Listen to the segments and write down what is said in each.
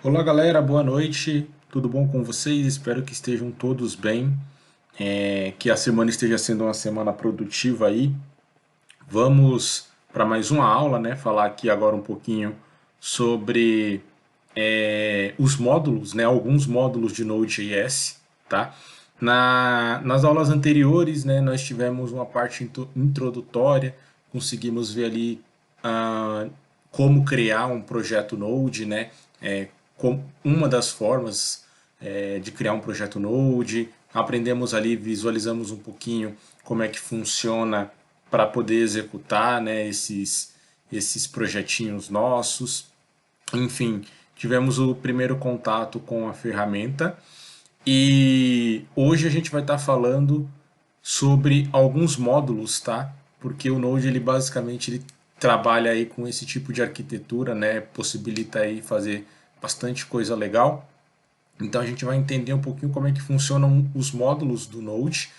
Olá galera, boa noite, tudo bom com vocês? Espero que estejam todos bem, que a semana esteja sendo uma semana produtiva aí. Vamos para mais uma aula, né? Falar aqui agora um pouquinho sobre os módulos, né? Alguns módulos de Node.js, tá? Nas aulas anteriores, né, nós tivemos uma parte introdutória, conseguimos ver ali ah, como criar um projeto Node, né? Uma das formas de criar um projeto Node. Aprendemos ali, visualizamos um pouquinho como é que funciona para poder executar, né, esses projetinhos nossos. Enfim, tivemos o primeiro contato com a ferramenta e hoje a gente vai estar falando sobre alguns módulos, tá? Porque o Node ele basicamente ele trabalha aí com esse tipo de arquitetura, né? Possibilita aí fazer bastante coisa legal. Então a gente vai entender um pouquinho como é que funcionam os módulos do Node.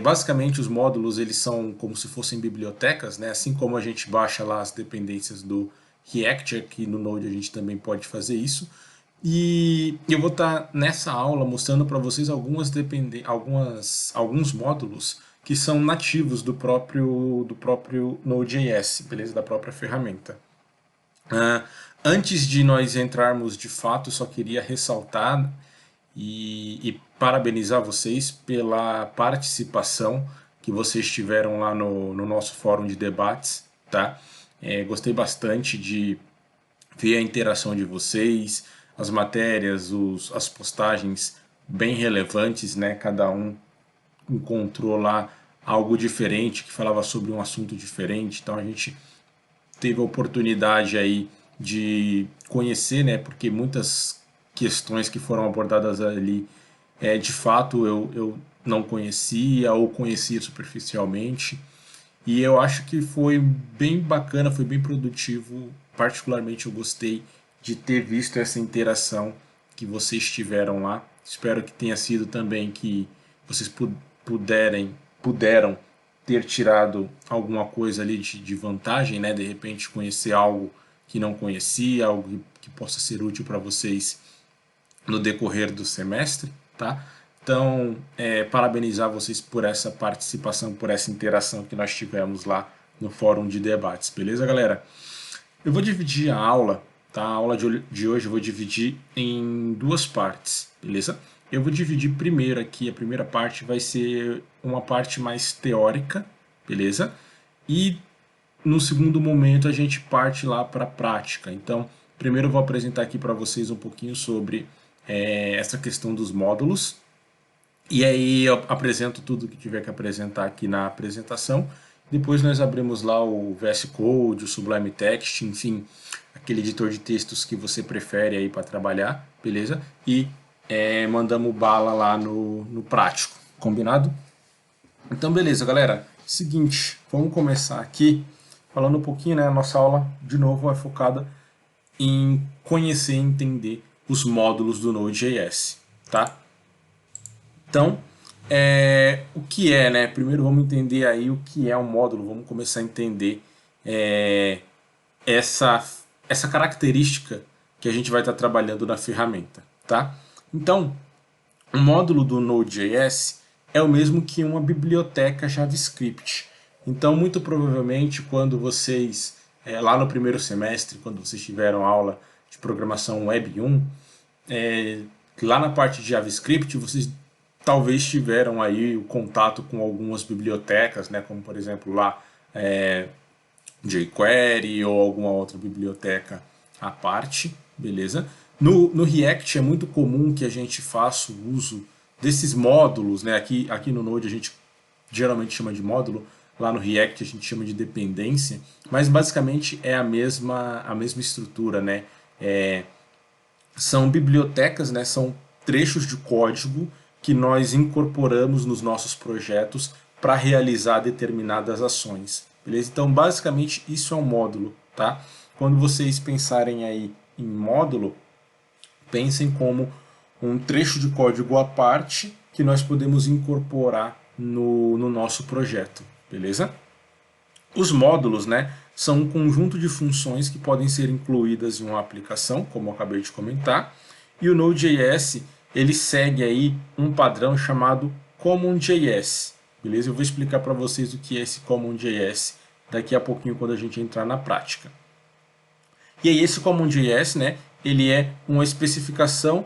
Basicamente os módulos eles são como se fossem bibliotecas, né? Assim como a gente baixa lá as dependências do React, aqui no Node a gente também pode fazer isso. E eu vou estar nessa aula mostrando para vocês alguns módulos que são nativos do próprio Node.js, beleza? Da própria ferramenta. Ah, Antes de nós entrarmos de fato, só queria ressaltar e parabenizar vocês pela participação que vocês tiveram lá no nosso fórum de debates, tá? Gostei bastante de ver a interação de vocês, as matérias, as postagens bem relevantes, né? Cada um encontrou lá algo diferente, que falava sobre um assunto diferente, então a gente teve a oportunidade aí de conhecer, né? Porque muitas questões que foram abordadas ali, de fato eu não conhecia ou conhecia superficialmente. E eu acho que foi bem bacana, foi bem produtivo. Particularmente eu gostei de ter visto essa interação que vocês tiveram lá. Espero que tenha sido também que vocês puderam ter tirado alguma coisa ali de vantagem, né? De repente conhecer algo que não conhecia, algo que possa ser útil para vocês no decorrer do semestre, tá? Então, parabenizar vocês por essa participação, por essa interação que nós tivemos lá no fórum de debates, beleza, galera? Eu vou dividir a aula, tá? A aula de hoje eu vou dividir em duas partes, beleza? Eu vou dividir primeiro aqui, a primeira parte vai ser uma parte mais teórica, beleza? E no segundo momento a gente parte lá para a prática. Então, primeiro eu vou apresentar aqui para vocês um pouquinho sobre essa questão dos módulos. E aí eu apresento tudo que tiver que apresentar aqui na apresentação. Depois nós abrimos lá o VS Code, o Sublime Text, enfim, aquele editor de textos que você prefere aí para trabalhar, beleza? E mandamos bala lá no prático, combinado? Então, beleza, galera. Seguinte, vamos começar aqui falando um pouquinho, né? A nossa aula, de novo, é focada em conhecer e entender os módulos do Node.js, tá? Então, o que é, né? Primeiro vamos entender aí o que é um módulo, vamos começar a entender é, essa, essa característica que a gente vai estar trabalhando na ferramenta, tá? Então, o módulo do Node.js é o mesmo que uma biblioteca JavaScript. Então, muito provavelmente, quando vocês, lá no primeiro semestre, quando vocês tiveram aula de programação Web 1, é, lá na parte de JavaScript, vocês talvez tiveram aí o contato com algumas bibliotecas, né, como por exemplo lá jQuery ou alguma outra biblioteca à parte, beleza? No React é muito comum que a gente faça o uso desses módulos, né? Aqui no Node a gente geralmente chama de módulo, lá no React a gente chama de dependência, mas basicamente é a mesma estrutura, né? São bibliotecas, né? São trechos de código que nós incorporamos nos nossos projetos para realizar determinadas ações. Beleza? Então, basicamente, isso é um módulo, tá? Quando vocês pensarem aí em módulo, pensem como um trecho de código à parte que nós podemos incorporar no nosso projeto, beleza? Os módulos, né, são um conjunto de funções que podem ser incluídas em uma aplicação, como eu acabei de comentar, e o Node.js ele segue aí um padrão chamado CommonJS, beleza? Eu vou explicar para vocês o que é esse CommonJS daqui a pouquinho quando a gente entrar na prática. E aí esse CommonJS, né, ele é uma especificação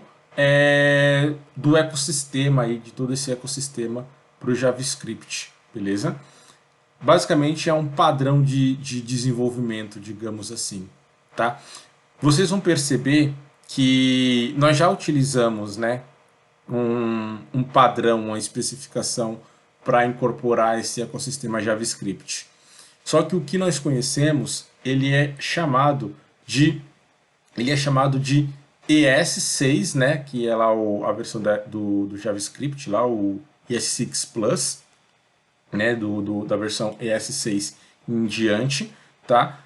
do ecossistema aí, de todo esse ecossistema para o JavaScript, beleza? Basicamente é um padrão de desenvolvimento, digamos assim, tá? Vocês vão perceber que nós já utilizamos, né, um padrão, uma especificação para incorporar esse ecossistema JavaScript. Só que o que nós conhecemos, ele é chamado de ES6, né, que é lá a versão do JavaScript, lá o ES6 Plus, né, da versão ES6 em diante, tá?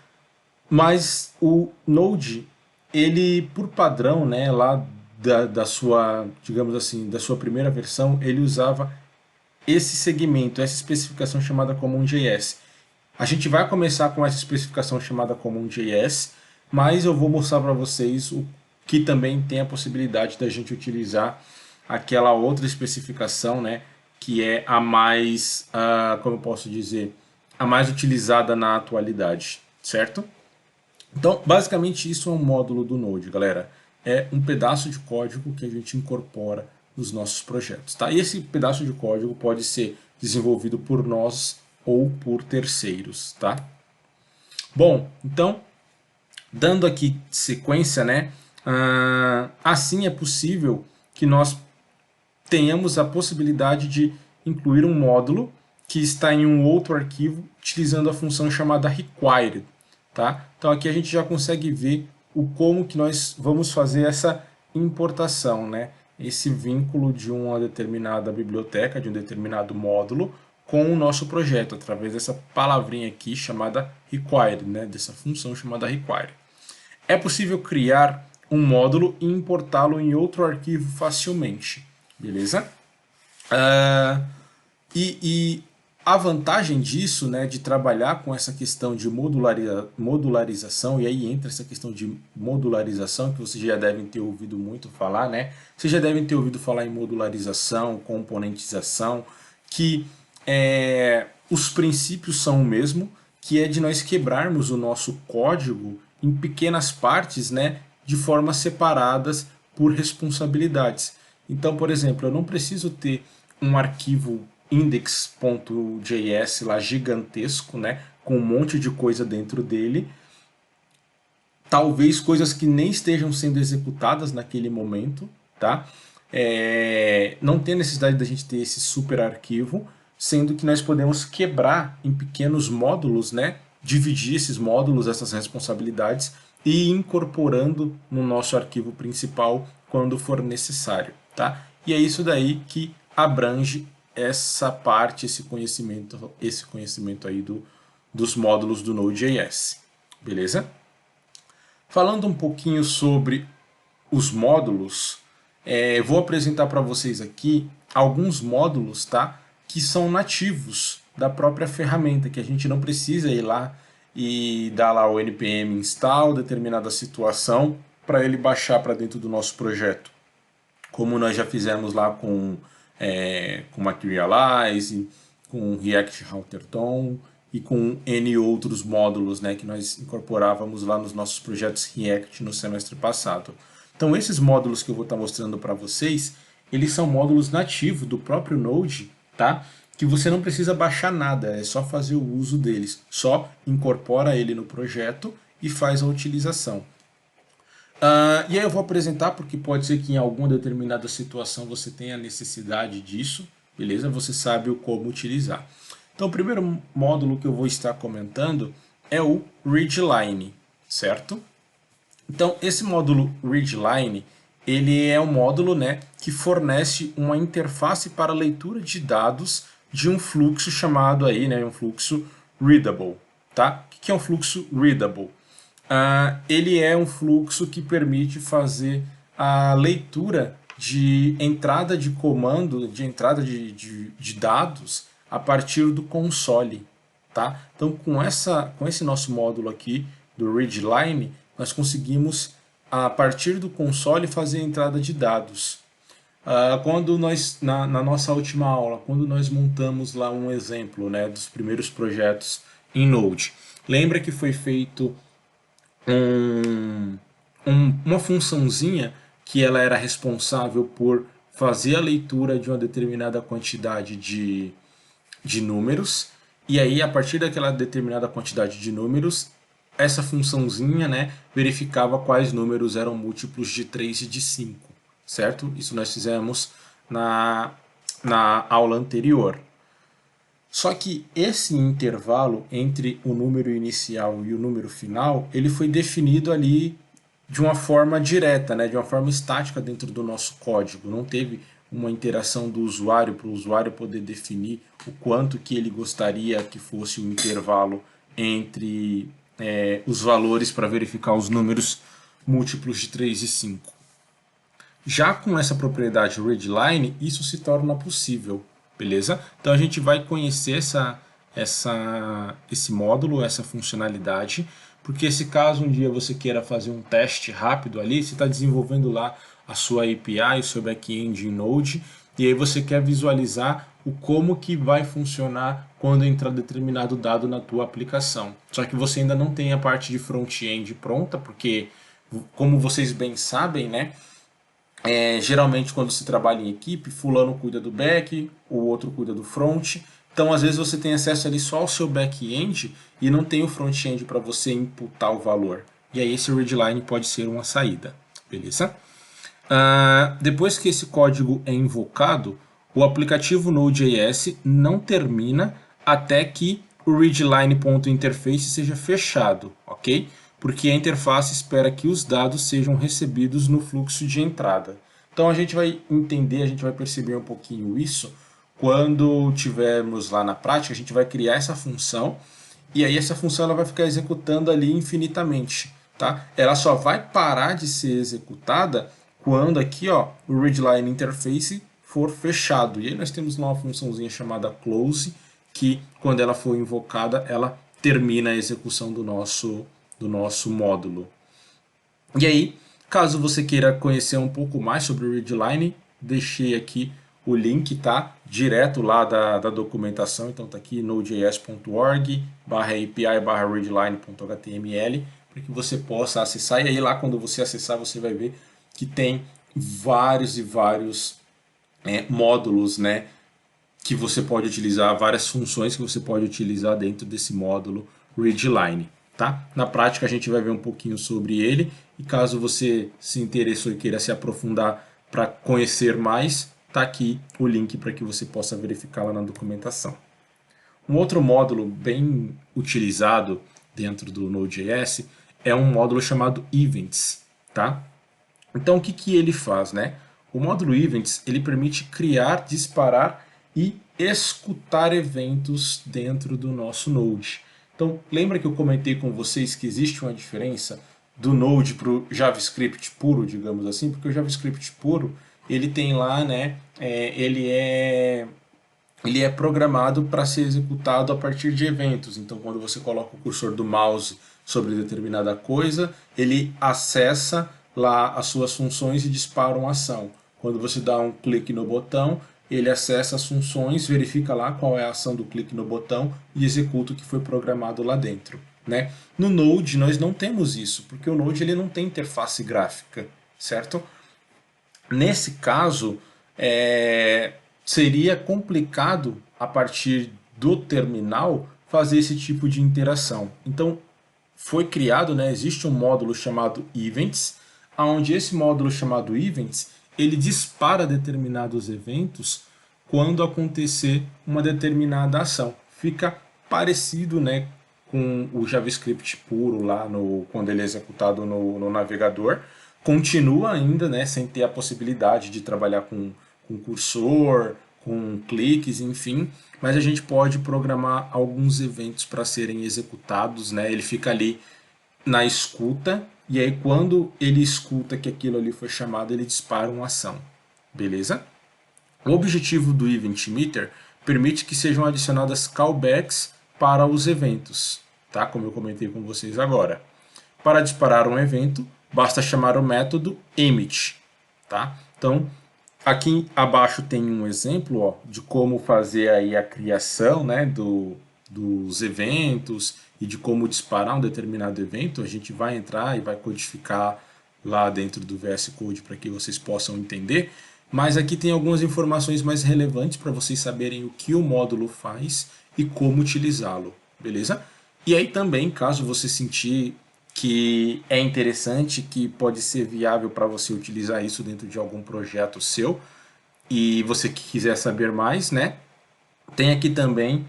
Mas o Node, ele por padrão, né, lá da sua, digamos assim, da sua primeira versão, ele usava esse segmento, essa especificação chamada CommonJS. A gente vai começar com essa especificação chamada CommonJS, mas eu vou mostrar para vocês o que também tem a possibilidade da gente utilizar aquela outra especificação, né, que é a mais, como eu posso dizer, a mais utilizada na atualidade, certo? Então, basicamente isso é um módulo do Node, galera. É um pedaço de código que a gente incorpora nos nossos projetos, tá? E esse pedaço de código pode ser desenvolvido por nós ou por terceiros, tá? Bom, então, dando aqui sequência, né? Assim é possível que nós tenhamos a possibilidade de incluir um módulo que está em um outro arquivo utilizando a função chamada required, tá? Então aqui a gente já consegue ver o como que nós vamos fazer essa importação, né? Esse vínculo de uma determinada biblioteca, de um determinado módulo com o nosso projeto, através dessa palavrinha aqui chamada required, né? Dessa função chamada required. É possível criar um módulo e importá-lo em outro arquivo facilmente, beleza? E a vantagem disso, né, de trabalhar com essa questão de modularização, e aí entra essa questão de modularização, que vocês já devem ter ouvido muito falar, né? Vocês já devem ter ouvido falar em modularização, componentização, que os princípios são o mesmo, que é de nós quebrarmos o nosso código em pequenas partes, né, de formas separadas por responsabilidades. Então, por exemplo, eu não preciso ter um arquivo index.js lá gigantesco, né, com um monte de coisa dentro dele, talvez coisas que nem estejam sendo executadas naquele momento, tá? Não tem necessidade da gente ter esse super arquivo, sendo que nós podemos quebrar em pequenos módulos, né, dividir esses módulos, essas responsabilidades e ir incorporando no nosso arquivo principal quando for necessário, tá? E é isso daí que abrange essa parte, esse conhecimento aí dos módulos do Node.js, beleza? Falando um pouquinho sobre os módulos, vou apresentar para vocês aqui alguns módulos, tá? Que são nativos da própria ferramenta, que a gente não precisa ir lá e dar lá o npm install determinada situação para ele baixar para dentro do nosso projeto, como nós já fizemos lá com Materialize, com React Router DOM e com N outros módulos, né, que nós incorporávamos lá nos nossos projetos React no semestre passado. Então esses módulos que eu vou estar mostrando para vocês, eles são módulos nativos do próprio Node, tá? Que você não precisa baixar nada, é só fazer o uso deles, só incorpora ele no projeto e faz a utilização. E aí eu vou apresentar porque pode ser que em alguma determinada situação você tenha necessidade disso, beleza? Você sabe o como utilizar. Então o primeiro módulo que eu vou estar comentando é o readline, certo? Então esse módulo readline, ele é um módulo, né, que fornece uma interface para leitura de dados de um fluxo chamado aí, né, um fluxo readable, tá? O que é um fluxo readable? Ele é um fluxo que permite fazer a leitura de entrada de comando, de entrada de dados a partir do console, tá? Então, com esse nosso módulo aqui do readline, nós conseguimos, a partir do console, fazer a entrada de dados. Quando nós, na nossa última aula, quando nós montamos lá um exemplo, né, dos primeiros projetos em Node, lembra que foi feito uma funçãozinha que ela era responsável por fazer a leitura de uma determinada quantidade de números, e aí a partir daquela determinada quantidade de números, essa funçãozinha, né, verificava quais números eram múltiplos de 3 e de 5, certo? Isso nós fizemos na aula anterior. Só que esse intervalo entre o número inicial e o número final, ele foi definido ali de uma forma direta, né, de uma forma estática dentro do nosso código. Não teve uma interação do usuário para o usuário poder definir o quanto que ele gostaria que fosse o intervalo entre os valores para verificar os números múltiplos de 3 e 5. Já com essa propriedade readline, isso se torna possível, beleza? Então a gente vai conhecer esse módulo, essa funcionalidade, porque se caso um dia você queira fazer um teste rápido ali, você está desenvolvendo lá a sua API, o seu back-end em Node, e aí você quer visualizar o como que vai funcionar quando entrar determinado dado na tua aplicação. Só que você ainda não tem a parte de front-end pronta, porque, como vocês bem sabem, né, geralmente quando se trabalha em equipe, fulano cuida do back, o outro cuida do front. Então, às vezes você tem acesso ali só ao seu back-end e não tem o front-end para você imputar o valor. E aí esse readline pode ser uma saída, beleza? Depois que esse código é invocado, o aplicativo Node.js não termina até que o readline.interface seja fechado, ok? Porque a interface espera que os dados sejam recebidos no fluxo de entrada. Então a gente vai entender, a gente vai perceber um pouquinho isso quando tivermos lá na prática. A gente vai criar essa função e aí essa função ela vai ficar executando ali infinitamente, tá? Ela só vai parar de ser executada quando aqui, ó, o readline interface for fechado. E aí nós temos lá uma funçãozinha chamada close, que quando ela for invocada, ela termina a execução do nosso módulo. E aí, caso você queira conhecer um pouco mais sobre o readline, deixei aqui o link, tá? Direto lá da documentação. Então tá aqui node.js.org/api/readline.html para que você possa acessar. E aí lá quando você acessar, você vai ver que tem vários e vários módulos, né, que você pode utilizar, várias funções que você pode utilizar dentro desse módulo readline. Tá? Na prática a gente vai ver um pouquinho sobre ele e caso você se interessou e queira se aprofundar para conhecer mais, tá aqui o link para que você possa verificar lá na documentação. Um outro módulo bem utilizado dentro do Node.js é um módulo chamado Events, tá? Então o que ele faz, né? O módulo Events ele permite criar, disparar e escutar eventos dentro do nosso Node. Então, lembra que eu comentei com vocês que existe uma diferença do Node para o JavaScript puro, digamos assim, porque o JavaScript puro, ele tem lá, né, ele é programado para ser executado a partir de eventos. Então, quando você coloca o cursor do mouse sobre determinada coisa, ele acessa lá as suas funções e dispara uma ação. Quando você dá um clique no botão, ele acessa as funções, verifica lá qual é a ação do clique no botão e executa o que foi programado lá dentro, né? No Node nós não temos isso, porque o Node ele não tem interface gráfica, certo? Nesse caso, seria complicado a partir do terminal fazer esse tipo de interação. Então foi criado, né, existe um módulo chamado Events, onde esse módulo chamado Events ele dispara determinados eventos quando acontecer uma determinada ação. Fica parecido, né, com o JavaScript puro lá quando ele é executado no navegador. Continua ainda, né, sem ter a possibilidade de trabalhar com cursor, com cliques, enfim, mas a gente pode programar alguns eventos para serem executados, né? Ele fica ali na escuta e aí quando ele escuta que aquilo ali foi chamado, ele dispara uma ação, beleza? O objetivo do Event Meter permite que sejam adicionadas callbacks para os eventos, tá? Como eu comentei com vocês agora. Para disparar um evento, basta chamar o método emit, tá? Então, aqui abaixo tem um exemplo, ó, de como fazer aí a criação, né, dos eventos e de como disparar um determinado evento. A gente vai entrar e vai codificar lá dentro do VS Code para que vocês possam entender. Mas aqui tem algumas informações mais relevantes para vocês saberem o que o módulo faz e como utilizá-lo, beleza? E aí também, caso você sentir que é interessante, que pode ser viável para você utilizar isso dentro de algum projeto seu, e você que quiser saber mais, né? Tem aqui também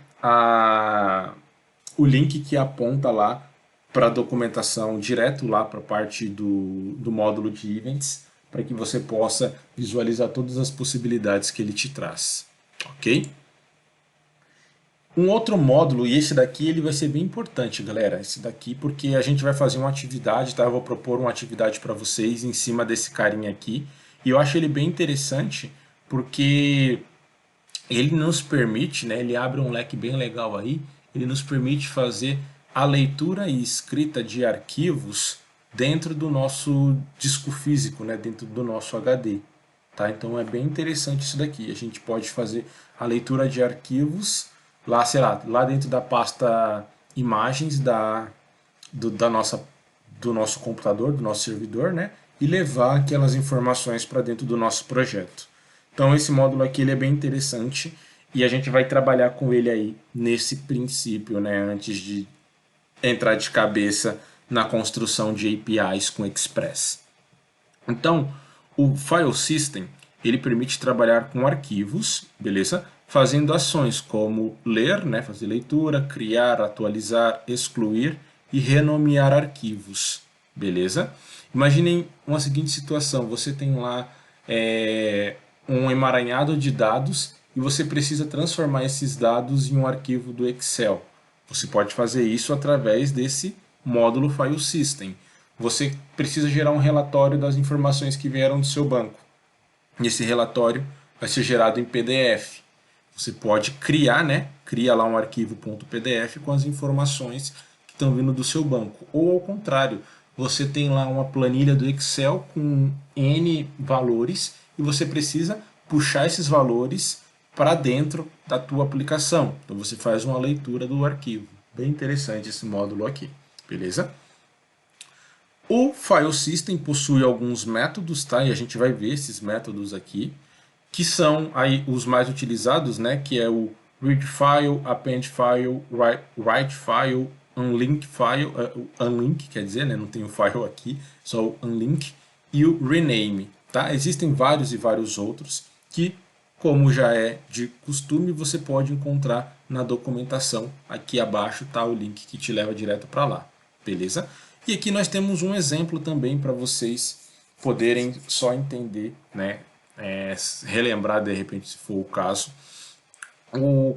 o link que aponta lá para a documentação direto lá para a parte do módulo de events, para que você possa visualizar todas as possibilidades que ele te traz, ok? Um outro módulo, e esse daqui ele vai ser bem importante, galera, esse daqui, porque a gente vai fazer uma atividade, tá? Eu vou propor uma atividade para vocês em cima desse carinha aqui, e eu acho ele bem interessante, porque ele nos permite, né, ele abre um leque bem legal aí, ele nos permite fazer a leitura e escrita de arquivos dentro do nosso disco físico, né, dentro do nosso HD. Tá? Então é bem interessante isso daqui. A gente pode fazer a leitura de arquivos lá, sei lá dentro da pasta imagens do nosso computador, do nosso servidor, né, e levar aquelas informações para dentro do nosso projeto. Então esse módulo aqui ele é bem interessante e a gente vai trabalhar com ele aí nesse princípio, né, antes de entrar de cabeça na construção de APIs com Express. Então, o File System ele permite trabalhar com arquivos, beleza? Fazendo ações como ler, né, fazer leitura, criar, atualizar, excluir e renomear arquivos, beleza? Imaginem uma seguinte situação: você tem lá um emaranhado de dados e você precisa transformar esses dados em um arquivo do Excel. Você pode fazer isso através desse módulo File System. Você precisa gerar um relatório das informações que vieram do seu banco. E esse relatório vai ser gerado em PDF. Você pode criar, né? Cria lá um arquivo .pdf com as informações que estão vindo do seu banco. Ou ao contrário, você tem lá uma planilha do Excel com N valores e você precisa puxar esses valores para dentro da tua aplicação. Então você faz uma leitura do arquivo. Bem interessante esse módulo aqui, beleza? O File System possui alguns métodos, tá? E a gente vai ver esses métodos aqui, que são aí os mais utilizados, né? Que é o read file, append file, write file, unlink file, unlink quer dizer, né? Não tem o file aqui, só o unlink, e o rename, tá? Existem vários e vários outros que, como já é de costume, você pode encontrar na documentação. Aqui abaixo está o link que te leva direto para lá, beleza? E aqui nós temos um exemplo também para vocês poderem só entender, né? Relembrar de repente, se for o caso,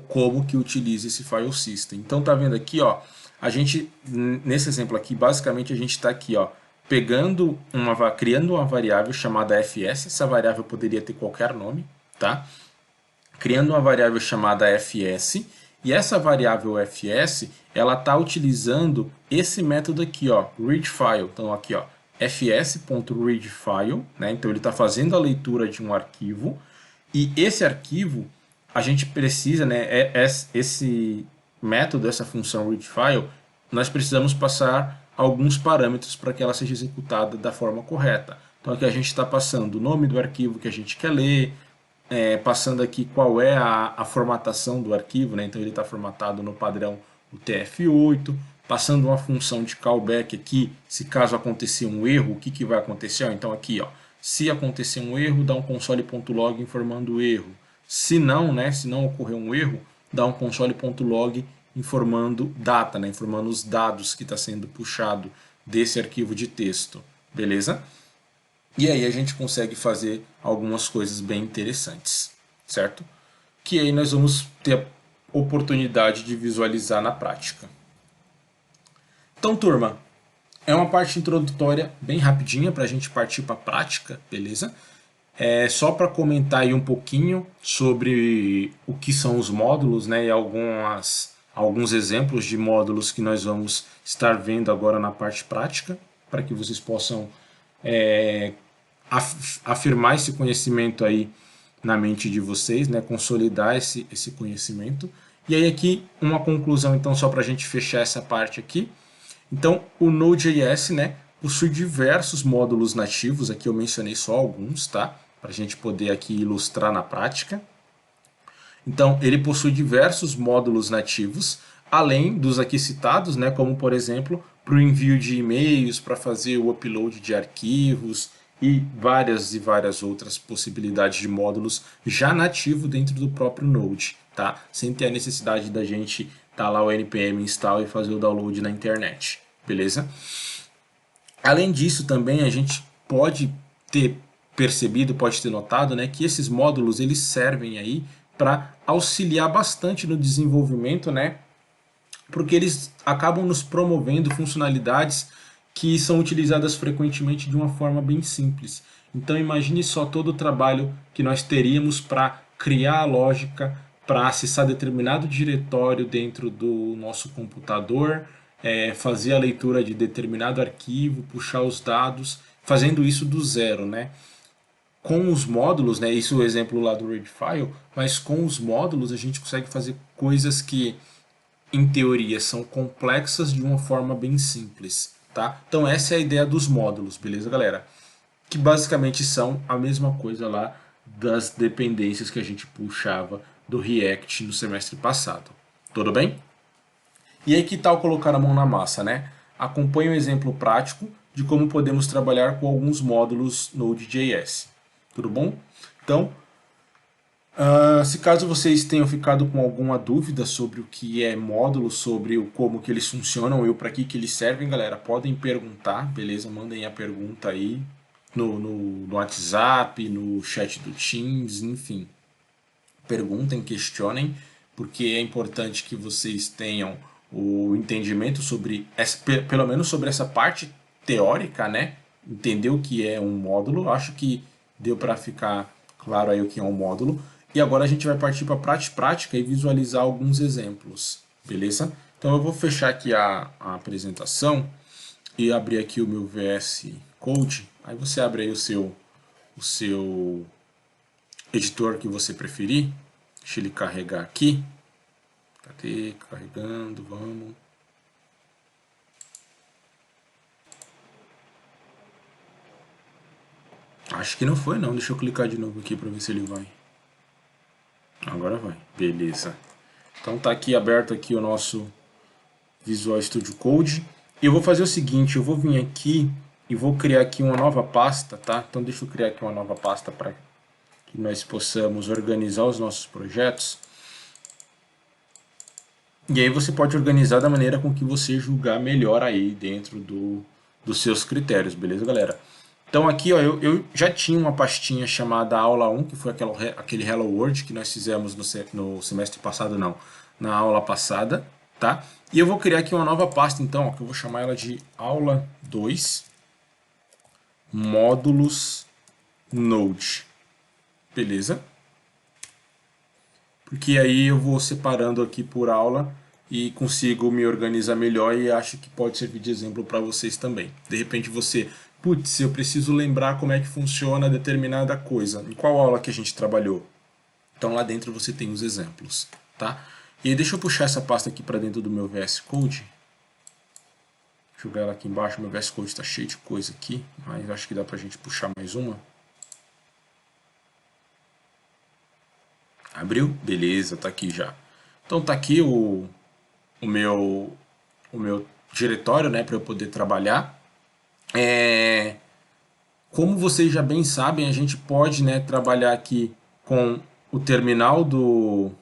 como que utiliza esse file system. Então tá vendo aqui, ó, a gente nesse exemplo aqui, basicamente a gente está aqui, ó, criando uma variável chamada fs. Essa variável poderia ter qualquer nome, tá? Criando uma variável chamada fs, e essa variável fs, ela está utilizando esse método aqui, ó, readFile. Então aqui, ó, fs.readFile, né? Então ele está fazendo a leitura de um arquivo, e esse arquivo a gente precisa, né, esse método, essa função readFile, nós precisamos passar alguns parâmetros para que ela seja executada da forma correta. Então aqui a gente está passando o nome do arquivo que a gente quer ler, passando aqui qual é a formatação do arquivo, né? Então ele está formatado no padrão UTF-8, passando uma função de callback aqui, se caso acontecer um erro, o que vai acontecer? Então aqui, ó, se acontecer um erro, dá um console.log informando o erro. Se não, né, se não ocorrer um erro, dá um console.log informando data, né, informando os dados que está sendo puxado desse arquivo de texto, beleza? E aí a gente consegue fazer algumas coisas bem interessantes, certo? Que aí nós vamos ter a oportunidade de visualizar na prática. Então, turma, é uma parte introdutória bem rapidinha para a gente partir para a prática, beleza? Só para comentar aí um pouquinho sobre o que são os módulos, né, e algumas alguns exemplos de módulos que nós vamos estar vendo agora na parte prática, para que vocês possam afirmar esse conhecimento aí na mente de vocês, né? Consolidar esse conhecimento. E aí aqui uma conclusão, então, só para a gente fechar essa parte aqui. Então, o Node.js, né, possui diversos módulos nativos, aqui eu mencionei só alguns, tá? Para a gente poder aqui ilustrar na prática. Então, ele possui diversos módulos nativos, além dos aqui citados, né, como por exemplo, para o envio de e-mails, para fazer o upload de arquivos e várias outras possibilidades de módulos já nativo dentro do próprio Node, tá? Sem ter a necessidade da gente dar lá o npm install e fazer o download na internet, beleza? Além disso, também a gente pode ter percebido, pode ter notado, né, que esses módulos eles servem aí para auxiliar bastante no desenvolvimento, né, porque eles acabam nos promovendo funcionalidades que são utilizadas frequentemente de uma forma bem simples. Então imagine só todo o trabalho que nós teríamos para criar a lógica para acessar determinado diretório dentro do nosso computador, fazer a leitura de determinado arquivo, puxar os dados, fazendo isso do zero, né? Com os módulos, né? Isso é o exemplo lá do Redfile, mas com os módulos a gente consegue fazer coisas que em teoria são complexas de uma forma bem simples, tá? Então essa é a ideia dos módulos, beleza, galera? Que basicamente são a mesma coisa lá das dependências que a gente puxava do React no semestre passado. Tudo bem? E aí que tal colocar a mão na massa, né? Acompanhe um exemplo prático de como podemos trabalhar com alguns módulos Node.js. Tudo bom? Então, se caso vocês tenham ficado com alguma dúvida sobre o que é módulo, sobre como que eles funcionam e para que eles servem, galera, podem perguntar, beleza? Mandem a pergunta aí no WhatsApp, no chat do Teams, enfim. Perguntem, questionem, porque é importante que vocês tenham o entendimento sobre, pelo menos sobre essa parte teórica, né? Entender o que é um módulo. Acho que deu para ficar claro aí o que é um módulo. E agora a gente vai partir para a parte prática e visualizar alguns exemplos, beleza? Então eu vou fechar aqui a apresentação e abrir aqui o meu VS Code. Aí você abre aí o seu editor que você preferir. Deixa ele carregar aqui. Cadê? Carregando, vamos. Acho que não foi não. Deixa eu clicar de novo aqui para ver se ele vai. Agora vai. Beleza. Então tá aqui aberto aqui o nosso Visual Studio Code. E eu vou fazer o seguinte, eu vou vir aqui e vou criar aqui uma nova pasta, tá? Então deixa eu criar aqui uma nova pasta para que nós possamos organizar os nossos projetos. E aí você pode organizar da maneira com que você julgar melhor aí dentro dos seus critérios, beleza, galera? Então aqui ó, eu já tinha uma pastinha chamada aula 1, que foi aquele Hello World que nós fizemos no semestre passado, não, na aula passada, tá? E eu vou criar aqui uma nova pasta, então, ó, que eu vou chamar ela de aula 2, módulos Node, beleza? Porque aí eu vou separando aqui por aula e consigo me organizar melhor e acho que pode servir de exemplo para vocês também. De repente você, putz, eu preciso lembrar como é que funciona determinada coisa. Em qual aula que a gente trabalhou? Então lá dentro você tem os exemplos, tá? E aí deixa eu puxar essa pasta aqui para dentro do meu VS Code. Jogar ela aqui embaixo, meu VS Code está cheio de coisa aqui, mas acho que dá para a gente puxar mais uma. Abriu? Beleza, tá aqui já. Então tá aqui o meu diretório, né, para eu poder trabalhar. Como vocês já bem sabem, a gente pode, né, trabalhar aqui com o terminal do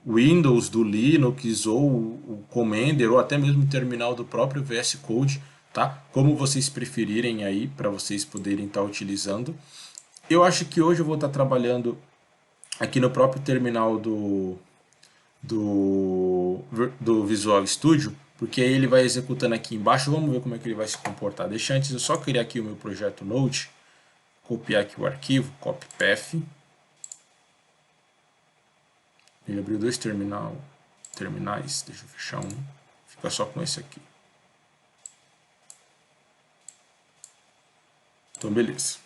Windows, do Linux ou o Commander ou até mesmo o terminal do próprio VS Code, tá? Como vocês preferirem aí para vocês poderem estar utilizando. Eu acho que hoje eu vou estar trabalhando aqui no próprio terminal do Visual Studio, porque aí ele vai executando aqui embaixo. Vamos ver como é que ele vai se comportar. Deixa antes eu só criar aqui o meu projeto Node, copiar aqui o arquivo, copy path, Ele abriu dois terminais, deixa eu fechar um, fica só com esse aqui. Então, beleza.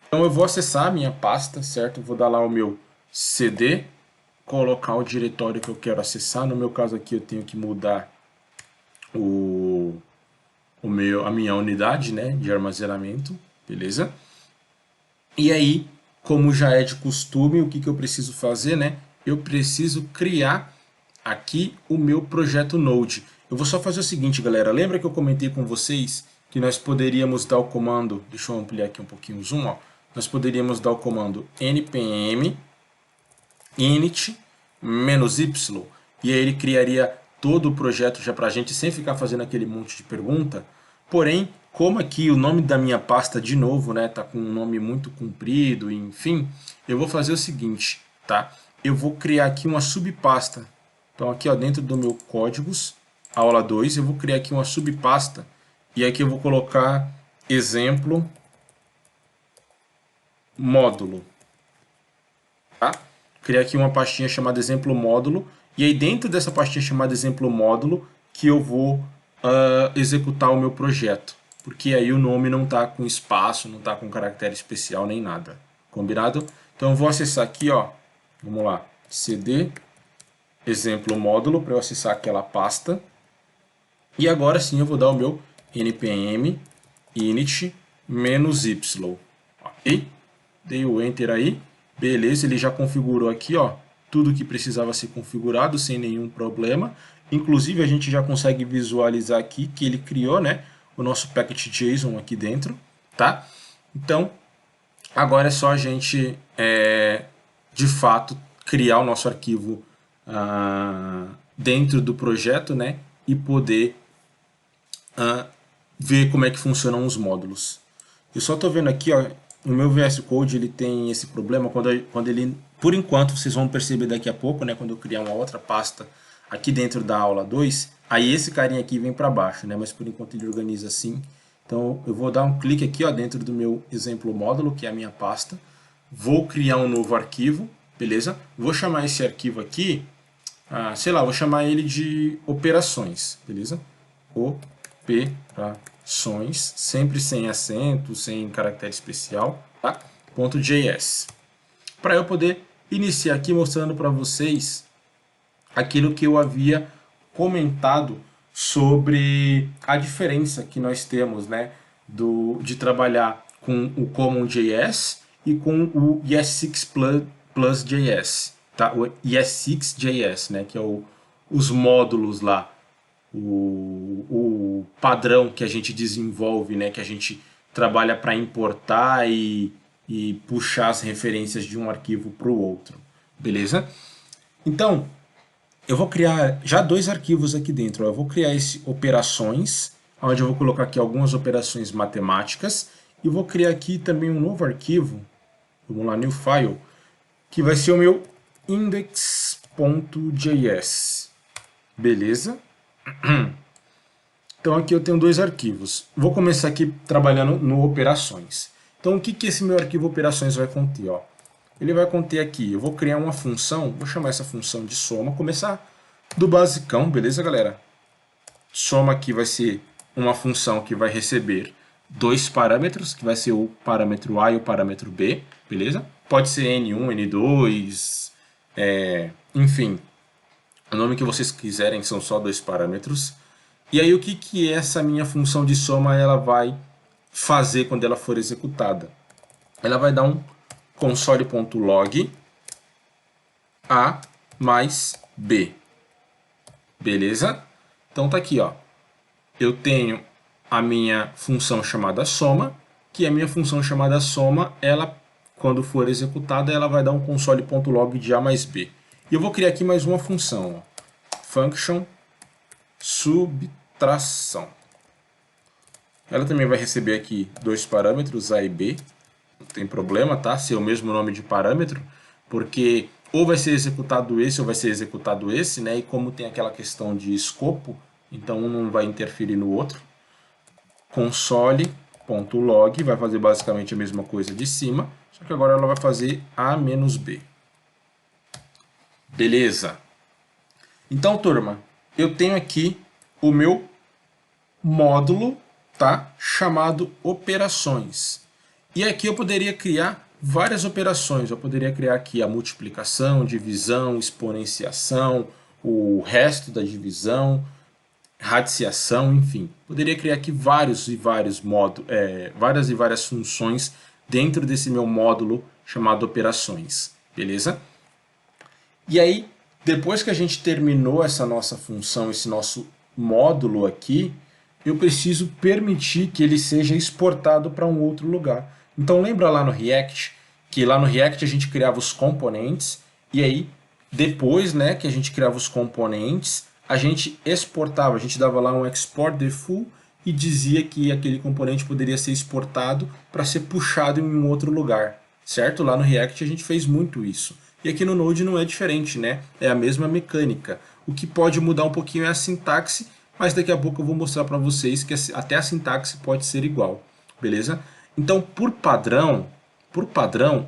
Então, eu vou acessar a minha pasta, certo? Eu vou dar lá o meu CD, colocar o diretório que eu quero acessar. No meu caso aqui, eu tenho que mudar a minha unidade, né, de armazenamento, beleza? E aí, como já é de costume, o que eu preciso fazer, né? Eu preciso criar aqui o meu projeto Node. Eu vou só fazer o seguinte, galera. Lembra que eu comentei com vocês que nós poderíamos dar o comando, deixa eu ampliar aqui um pouquinho o zoom, ó. Nós poderíamos dar o comando npm init -y, e aí ele criaria todo o projeto já para a gente, sem ficar fazendo aquele monte de pergunta. Porém, como aqui o nome da minha pasta, de novo, né, tá com um nome muito comprido, enfim, eu vou fazer o seguinte, tá? Eu vou criar aqui uma subpasta. Então aqui, ó, dentro do meu códigos, aula 2, eu vou criar aqui uma subpasta, e aqui eu vou colocar exemplo módulo, tá? Criar aqui uma pastinha chamada exemplo módulo, e aí dentro dessa pastinha chamada exemplo módulo que eu vou executar o meu projeto, porque aí o nome não está com espaço, não está com caractere especial nem nada, combinado? Então eu vou acessar aqui, ó, vamos lá, cd exemplo módulo para eu acessar aquela pasta, e agora sim eu vou dar o meu npm init -y, ok? Dei o enter aí. Beleza, ele já configurou aqui, ó, tudo que precisava ser configurado sem nenhum problema. Inclusive, a gente já consegue visualizar aqui que ele criou, né, o nosso packet JSON aqui dentro, tá? Então, agora é só a gente, de fato, criar o nosso arquivo dentro do projeto, né, e poder ver como é que funcionam os módulos. Eu só estou vendo aqui, ó, no meu VS Code ele tem esse problema quando ele, por enquanto, vocês vão perceber daqui a pouco, né, quando eu criar uma outra pasta aqui dentro da aula 2, aí esse carinha aqui vem para baixo, né, mas por enquanto ele organiza assim. Então eu vou dar um clique aqui, ó, dentro do meu exemplo módulo, que é a minha pasta, vou criar um novo arquivo, beleza? Vou chamar esse arquivo aqui, sei lá, vou chamar ele de operações, beleza? Operações, sempre sem acento, sem caractere especial, tá? .js. Para eu poder iniciar aqui mostrando para vocês aquilo que eu havia comentado sobre a diferença que nós temos, né, de trabalhar com o CommonJS e com o ES6 Plus JS, tá? O ES6JS, né, que é os módulos lá, o padrão que a gente desenvolve, né, que a gente trabalha para importar e puxar as referências de um arquivo para o outro, beleza? Então, eu vou criar já dois arquivos aqui dentro. Eu vou criar esse operações, onde eu vou colocar aqui algumas operações matemáticas, e vou criar aqui também um novo arquivo, vamos lá, new file, que vai ser o meu index.js, beleza? Então aqui eu tenho dois arquivos. Vou começar aqui trabalhando no operações. Então o que esse meu arquivo operações vai conter? Ó? Ele vai conter aqui, eu vou criar uma função, vou chamar essa função de soma, começar do basicão, beleza, galera? Soma aqui vai ser uma função que vai receber dois parâmetros, que vai ser o parâmetro A e o parâmetro B, beleza? Pode ser N1, N2, enfim, o nome que vocês quiserem, são só dois parâmetros. E aí o que essa minha função de soma ela vai fazer quando ela for executada? Ela vai dar um console.log A mais B. Beleza? Então tá aqui, ó. Eu tenho a minha função chamada soma, que a minha função chamada soma, ela, quando for executada, ela vai dar um console.log de A mais B. E eu vou criar aqui mais uma função, ó. Function subtração. Ela também vai receber aqui dois parâmetros, A e B. Não tem problema, tá? Ser o mesmo nome de parâmetro, porque ou vai ser executado esse ou vai ser executado esse, né? E como tem aquela questão de escopo, então um não vai interferir no outro. Console.log vai fazer basicamente a mesma coisa de cima, só que agora ela vai fazer A menos B. Beleza. Então, turma, eu tenho aqui o meu módulo, tá? Chamado operações. E aqui eu poderia criar várias operações. Eu poderia criar aqui a multiplicação, divisão, exponenciação, o resto da divisão, radiciação, enfim. Poderia criar aqui vários e vários módulos, várias e várias funções dentro desse meu módulo chamado operações, beleza? E aí, depois que a gente terminou essa nossa função, esse nosso módulo aqui, eu preciso permitir que ele seja exportado para um outro lugar. Então lembra lá no React, que lá no React a gente criava os componentes, e aí depois, né, que a gente criava os componentes, a gente exportava, a gente dava lá um export default e dizia que aquele componente poderia ser exportado para ser puxado em um outro lugar, certo? Lá no React a gente fez muito isso. E aqui no Node não é diferente, né? É a mesma mecânica. O que pode mudar um pouquinho é a sintaxe, mas daqui a pouco eu vou mostrar para vocês que até a sintaxe pode ser igual, beleza? Então, por padrão,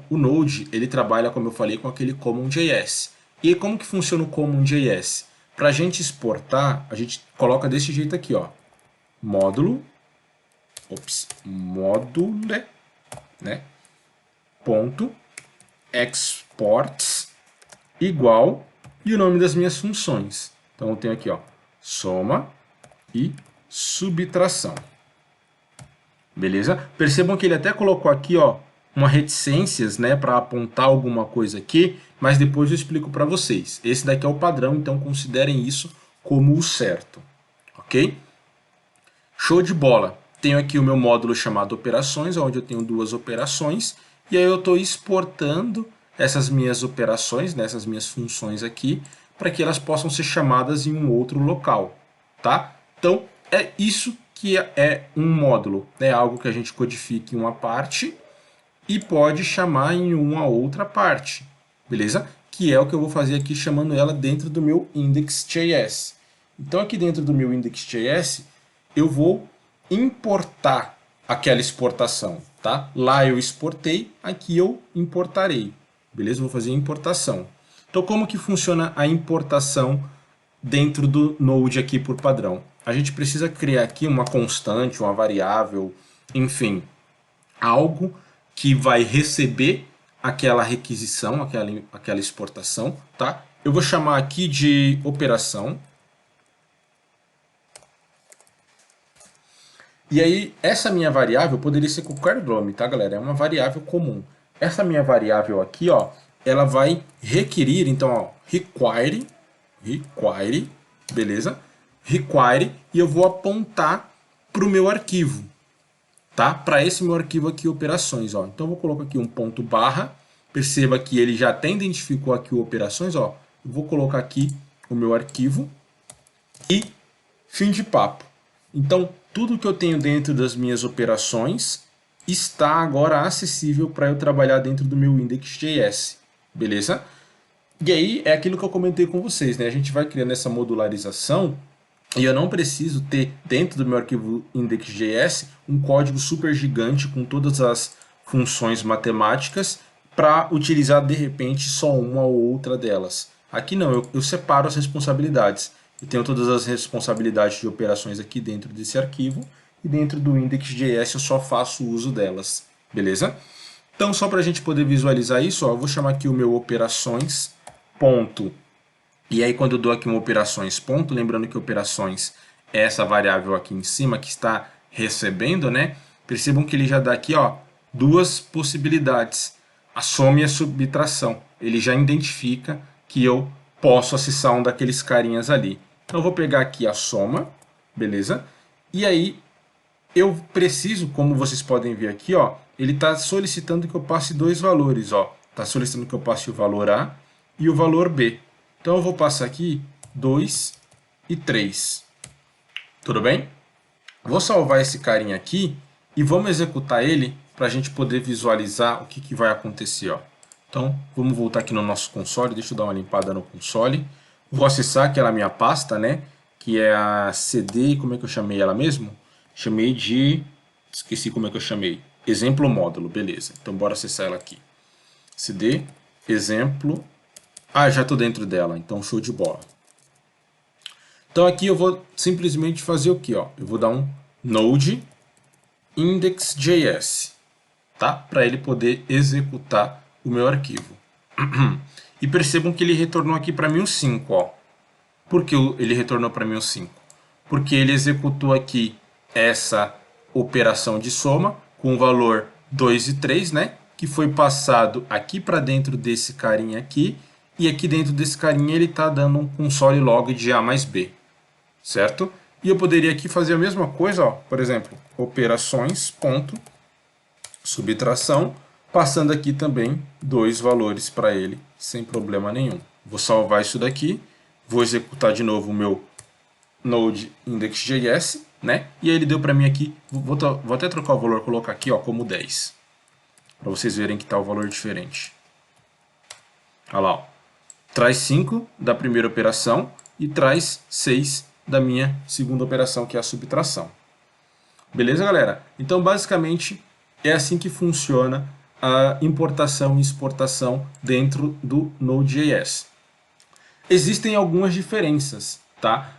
o Node ele trabalha, como eu falei, com aquele CommonJS. E como que funciona o CommonJS? Para a gente exportar, a gente coloca desse jeito aqui, ó, módule, né? Ponto exports igual e o nome das minhas funções. Então eu tenho aqui, ó, soma e subtração. Beleza? Percebam que ele até colocou aqui, ó, uma reticências, né, para apontar alguma coisa aqui, mas depois eu explico para vocês. Esse daqui é o padrão, então considerem isso como o certo, ok? Show de bola! Tenho aqui o meu módulo chamado operações, onde eu tenho duas operações, e aí eu estou exportando essas minhas operações, né, essas minhas funções aqui, para que elas possam ser chamadas em um outro local, tá? Então, é isso que é um módulo, é algo que a gente codifica em uma parte e pode chamar em uma outra parte, beleza? Que é o que eu vou fazer aqui chamando ela dentro do meu index.js. Então aqui dentro do meu index.js eu vou importar aquela exportação, tá? Lá eu exportei, aqui eu importarei, beleza? Vou fazer a importação. Então como que funciona a importação dentro do Node aqui por padrão? A gente precisa criar aqui uma constante, uma variável, enfim, algo que vai receber aquela requisição, aquela exportação, tá? Eu vou chamar aqui de operação. E aí, essa minha variável poderia ser qualquer nome, tá, galera? É uma variável comum. Essa minha variável aqui, ó, ela vai requerir, então, ó, require, beleza? Require, e eu vou apontar para o meu arquivo, tá? Para esse meu arquivo aqui, operações, ó. Então eu vou colocar aqui um ponto barra. Perceba que ele já até identificou aqui o operações, ó. Eu vou colocar aqui o meu arquivo e fim de papo. Então tudo que eu tenho dentro das minhas operações está agora acessível para eu trabalhar dentro do meu index.js, beleza? E aí é aquilo que eu comentei com vocês, né? A gente vai criando essa modularização e eu não preciso ter dentro do meu arquivo index.js um código super gigante com todas as funções matemáticas para utilizar de repente só uma ou outra delas. Aqui não, eu separo as responsabilidades. Eu tenho todas as responsabilidades de operações aqui dentro desse arquivo e dentro do index.js eu só faço uso delas, beleza? Então só para a gente poder visualizar isso, ó, eu vou chamar aqui o meu operações ponto. E aí quando eu dou aqui um operações ponto, lembrando que operações é essa variável aqui em cima que está recebendo, né? Percebam que ele já dá aqui, ó, duas possibilidades, a soma e a subtração. Ele já identifica que eu posso acessar um daqueles carinhas ali. Então eu vou pegar aqui a soma, beleza? E aí eu preciso, como vocês podem ver aqui, ó, ele está solicitando que eu passe dois valores, ó. Está solicitando que eu passe o valor A e o valor B. Então eu vou passar aqui 2 e 3. Tudo bem? Vou salvar esse carinha aqui e vamos executar ele para a gente poder visualizar o que vai acontecer, ó. Então vamos voltar aqui no nosso console, deixa eu dar uma limpada no console. Vou acessar aquela minha pasta, né? Que é a CD, como é que eu chamei ela mesmo? Chamei de... esqueci como é que eu chamei. Exemplo módulo, beleza. Então bora acessar ela aqui. CD, exemplo Ah, já estou dentro dela, então show de bola. Então aqui eu vou simplesmente fazer o que? Eu vou dar um node index.js, tá? Para ele poder executar o meu arquivo. E percebam que ele retornou aqui para mim um 5, ó. Por que ele retornou para mim um 5? Porque ele executou aqui essa operação de soma com o valor 2 e 3, né? Que foi passado aqui para dentro desse carinha aqui. E aqui dentro desse carinha ele está dando um console log de A mais B, certo? E eu poderia aqui fazer a mesma coisa, ó, por exemplo, operações, ponto, subtração, passando aqui também dois valores para ele, sem problema nenhum. Vou salvar isso daqui, vou executar de novo o meu node index.js, né? E aí ele deu para mim aqui, vou até trocar o valor, colocar aqui, ó, como 10, para vocês verem que está o valor diferente. Olha lá, ó. Traz 5 da primeira operação e traz 6 da minha segunda operação, que é a subtração. Beleza, galera? Então, basicamente, é assim que funciona a importação e exportação dentro do Node.js. Existem algumas diferenças, tá?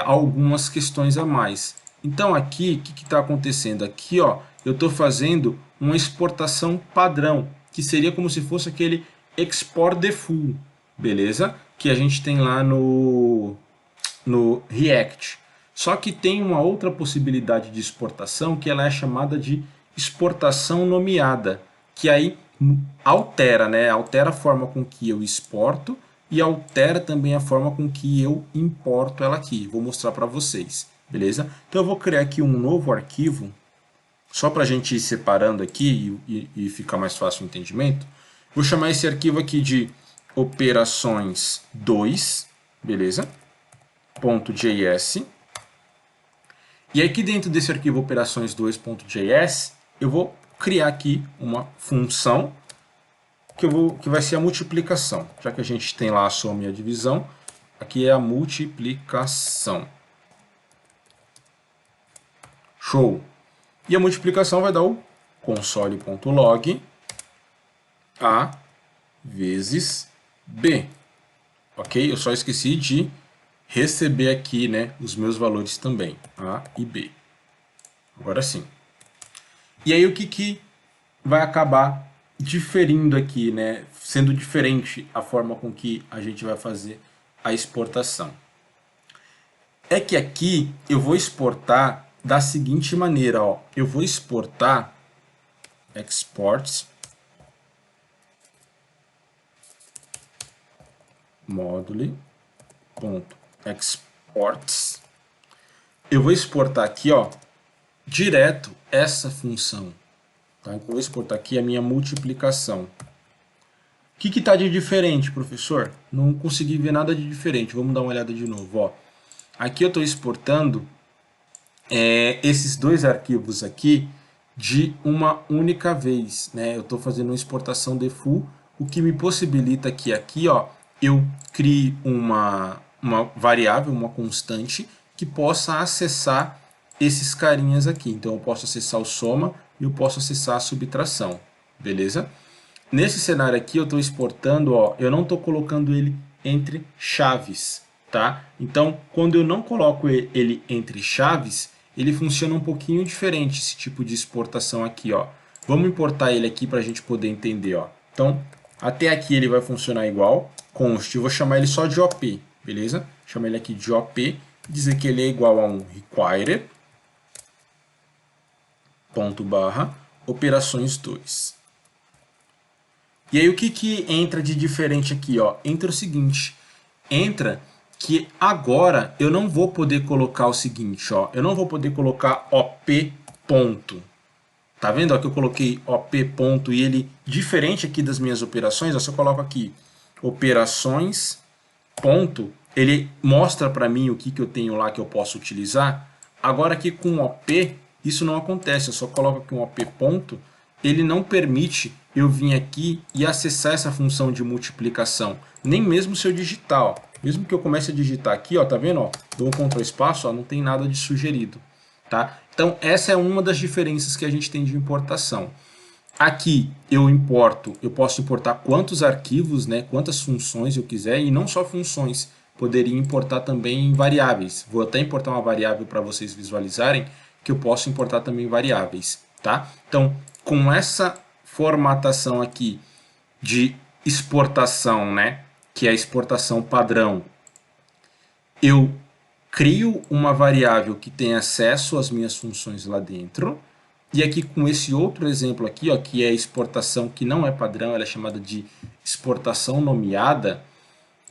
Algumas questões a mais. Então, aqui, o que está acontecendo? Aqui, ó, eu estou fazendo uma exportação padrão, que seria como se fosse aquele export default, beleza? Que a gente tem lá no React. Só que tem uma outra possibilidade de exportação que ela é chamada de exportação nomeada, que aí altera, né? Altera a forma com que eu exporto e altera também a forma com que eu importo ela aqui. Vou mostrar para vocês, beleza? Então eu vou criar aqui um novo arquivo, só para a gente ir separando aqui e ficar mais fácil o entendimento. Vou chamar esse arquivo aqui de operações 2, beleza? .js. E aqui dentro desse arquivo operações2.js, eu vou criar aqui uma função que vai ser a multiplicação. Já que a gente tem lá a soma e a divisão, aqui é a multiplicação. Show! E a multiplicação vai dar o console.log A vezes B. Ok? Eu só esqueci de receber aqui, né, os meus valores também, A e B. Agora sim. E aí o que vai acabar diferindo aqui, né, sendo diferente a forma com que a gente vai fazer a exportação? É que aqui eu vou exportar da seguinte maneira, ó. Eu vou exportar exports module.exports. Eu vou exportar aqui, ó, direto essa função. Tá? Então, eu vou exportar aqui a minha multiplicação. O que está de diferente, professor? Não consegui ver nada de diferente. Vamos dar uma olhada de novo. Ó. Aqui eu estou exportando esses dois arquivos aqui de uma única vez, né? Eu estou fazendo uma exportação default, o que me possibilita que aqui, ó, eu crie uma variável, uma constante, que possa acessar esses carinhas aqui. Então eu posso acessar o soma e eu posso acessar a subtração, beleza? Nesse cenário aqui eu estou exportando, ó, eu não estou colocando ele entre chaves, tá? Então quando eu não coloco ele entre chaves, ele funciona um pouquinho diferente, esse tipo de exportação aqui, ó. Vamos importar ele aqui para a gente poder entender, ó. Então até aqui ele vai funcionar igual, const, eu vou chamar ele só de OP, beleza? Chama ele aqui de OP, dizer que ele é igual a um require, ponto barra, operações 2. E aí o que entra de diferente aqui, ó? Entra o seguinte, entra que agora eu não vou poder colocar o seguinte, ó, eu não vou poder colocar OP ponto. Tá vendo, ó, que eu coloquei OP ponto e ele, diferente aqui das minhas operações, ó, se eu coloco aqui operações ponto, ele mostra para mim o que eu tenho lá que eu posso utilizar. Agora aqui com OP, isso não acontece, eu só coloco aqui um OP ponto, ele não permite eu vir aqui e acessar essa função de multiplicação, nem mesmo se eu digitar, ó. Mesmo que eu comece a digitar aqui, ó, tá vendo, ó, dou um Ctrl espaço, ó, não tem nada de sugerido, tá? Então essa é uma das diferenças que a gente tem de importação. Aqui eu posso importar quantos arquivos, né, quantas funções eu quiser, e não só funções, poderia importar também variáveis. Vou até importar uma variável para vocês visualizarem que eu posso importar também variáveis, tá? Então, com essa formatação aqui de exportação, né, que é a exportação padrão, eu crio uma variável que tem acesso às minhas funções lá dentro. E aqui com esse outro exemplo aqui, ó, que é a exportação que não é padrão, ela é chamada de exportação nomeada,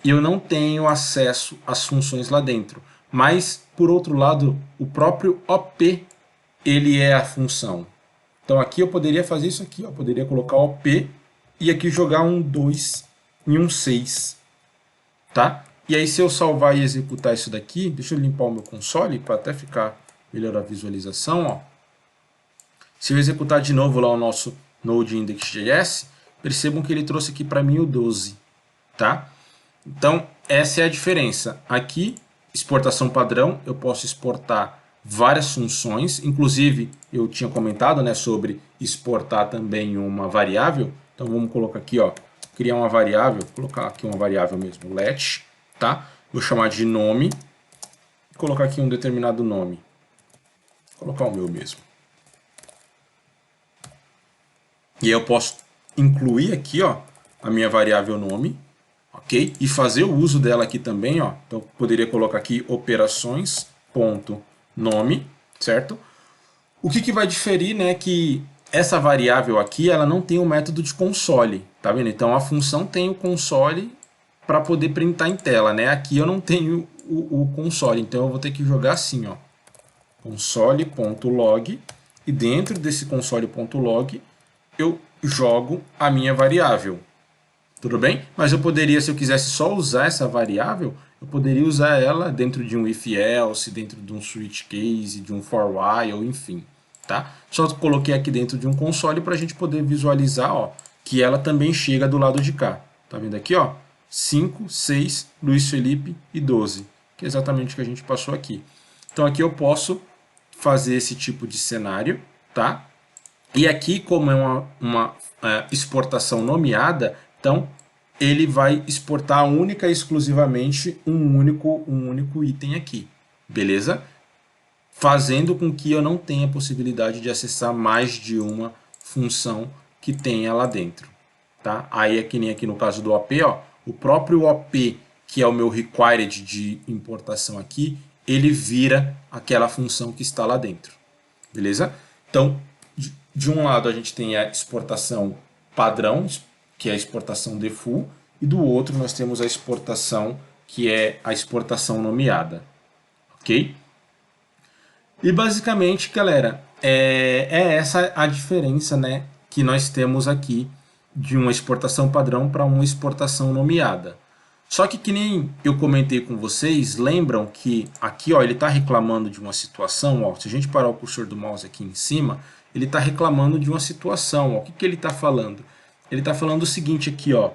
eu não tenho acesso às funções lá dentro. Mas, por outro lado, o próprio OP, ele é a função. Então aqui eu poderia fazer isso aqui, ó, poderia colocar OP e aqui jogar um 2 e um 6, tá? E aí se eu salvar e executar isso daqui, deixa eu limpar o meu console para até ficar melhor a visualização, ó. Se eu executar de novo lá o nosso Node Index.js, percebam que ele trouxe aqui para mim o 12, tá? Então, essa é a diferença. Aqui, exportação padrão, eu posso exportar várias funções, inclusive eu tinha comentado, né, sobre exportar também uma variável. Então vamos colocar aqui, ó, criar uma variável, vou colocar aqui uma variável mesmo, let, tá? Vou chamar de nome, colocar aqui um determinado nome. Vou colocar o meu mesmo. E aí eu posso incluir aqui, ó, a minha variável nome, ok? E fazer o uso dela aqui também, ó. Então eu poderia colocar aqui operações.nome, certo? O que vai diferir, né, que essa variável aqui, ela não tem o método de console, tá vendo? Então a função tem o console para poder printar em tela, né? Aqui eu não tenho o console, então eu vou ter que jogar assim, ó, console.log, e dentro desse console.log eu jogo a minha variável. Tudo bem? Mas eu poderia, se eu quisesse só usar essa variável, eu poderia usar ela dentro de um if-else, dentro de um switch case, de um for while, enfim. Tá? Só coloquei aqui dentro de um console para a gente poder visualizar, ó, que ela também chega do lado de cá. Tá vendo aqui? Ó? 5, 6, Luiz Felipe e 12, que é exatamente o que a gente passou aqui. Então aqui eu posso fazer esse tipo de cenário, tá? E aqui, como é uma exportação nomeada, então ele vai exportar única e exclusivamente um único item aqui, beleza? Fazendo com que eu não tenha possibilidade de acessar mais de uma função que tenha lá dentro, tá? Aí é que nem aqui no caso do OP, ó, o próprio OP, que é o meu required de importação aqui, ele vira aquela função que está lá dentro, beleza? Então, de um lado a gente tem a exportação padrão, que é a exportação default, e do outro nós temos a exportação, que é a exportação nomeada, ok? E basicamente, galera, é essa a diferença, né, que nós temos aqui de uma exportação padrão para uma exportação nomeada. Só que nem eu comentei com vocês, lembram que aqui, ó, ele está reclamando de uma situação, ó, se a gente parar o cursor do mouse aqui em cima, ele está reclamando de uma situação, ó. O que ele está falando? Ele está falando o seguinte aqui, ó,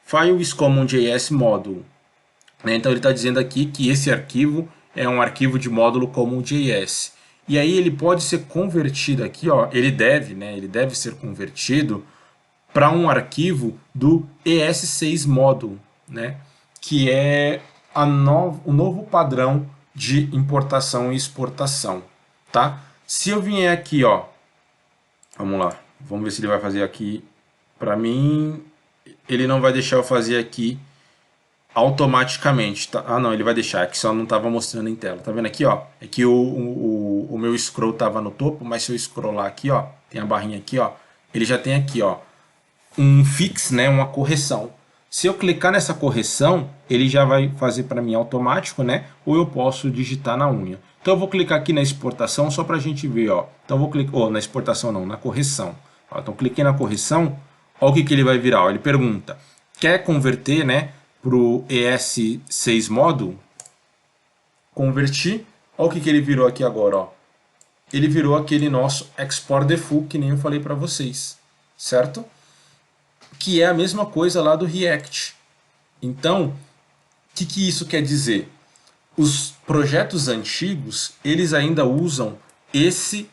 file is common.js module, né? Então ele está dizendo aqui que esse arquivo é um arquivo de módulo common.js. E aí ele pode ser convertido aqui, ó, ele deve ser convertido para um arquivo do ES6 module, né? Que é o novo padrão de importação e exportação, tá? Se eu vier aqui, ó, vamos lá, vamos ver se ele vai fazer aqui para mim. Ele não vai deixar eu fazer aqui automaticamente, tá? Ah, não, ele vai deixar, que só não estava mostrando em tela. Tá vendo aqui, ó? É que o meu scroll estava no topo, mas se eu scrollar aqui, ó, tem a barrinha aqui, ó, ele já tem aqui, ó, um fix, né, uma correção. Se eu clicar nessa correção, ele já vai fazer para mim automático, né? Ou eu posso digitar na unha. Então eu vou clicar aqui na exportação só para a gente ver, ó. Então eu vou clicar, na exportação não, na correção. Ó, então cliquei na correção, olha o que ele vai virar. Ó. Ele pergunta, quer converter, né, para o ES6 module? Convertir. Olha o que ele virou aqui agora, ó. Ele virou aquele nosso export default que nem eu falei para vocês, certo? Que é a mesma coisa lá do React. Então, o que isso quer dizer? Os projetos antigos, eles ainda usam esse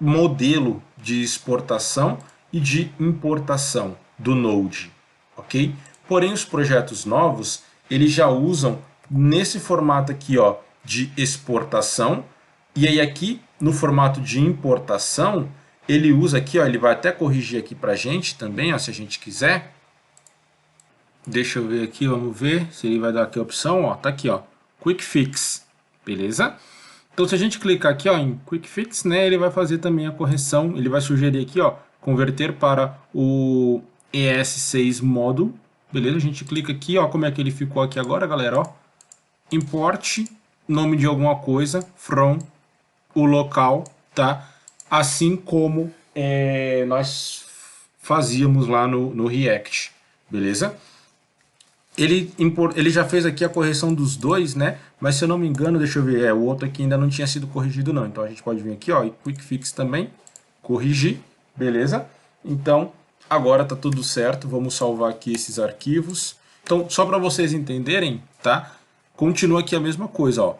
modelo de exportação e de importação do Node, ok? Porém, os projetos novos, eles já usam nesse formato aqui, ó, de exportação, e aí aqui, no formato de importação, ele usa aqui, ó, ele vai até corrigir aqui pra gente também, ó, se a gente quiser. Deixa eu ver aqui, vamos ver se ele vai dar aqui a opção, ó, tá aqui, ó, Quick Fix, beleza? Então, se a gente clicar aqui, ó, em Quick Fix, né, ele vai fazer também a correção, ele vai sugerir aqui, ó, converter para o ES6 Module, beleza? A gente clica aqui, ó, como é que ele ficou aqui agora, galera, ó, import nome de alguma coisa from o local, tá? Assim como nós fazíamos lá no React, beleza? Ele já fez aqui a correção dos dois, né? Mas se eu não me engano, deixa eu ver, o outro aqui ainda não tinha sido corrigido não. Então a gente pode vir aqui, ó, e Quick Fix também, corrigir, beleza? Então agora tá tudo certo, vamos salvar aqui esses arquivos. Então só para vocês entenderem, tá? Continua aqui a mesma coisa, ó.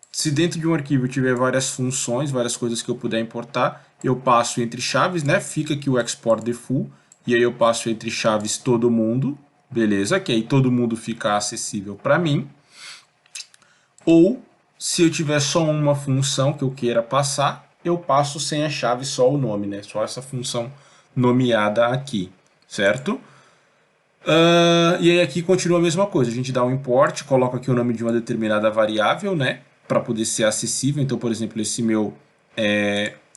Se dentro de um arquivo tiver várias funções, várias coisas que eu puder importar, eu passo entre chaves, né? Fica aqui o export default, e aí eu passo entre chaves todo mundo, beleza? Que aí todo mundo fica acessível para mim. Ou, se eu tiver só uma função que eu queira passar, eu passo sem a chave só o nome, né? Só essa função nomeada aqui, certo? E aí aqui continua a mesma coisa, a gente dá um import, coloca aqui o nome de uma determinada variável, né, para poder ser acessível. Então, por exemplo, esse meu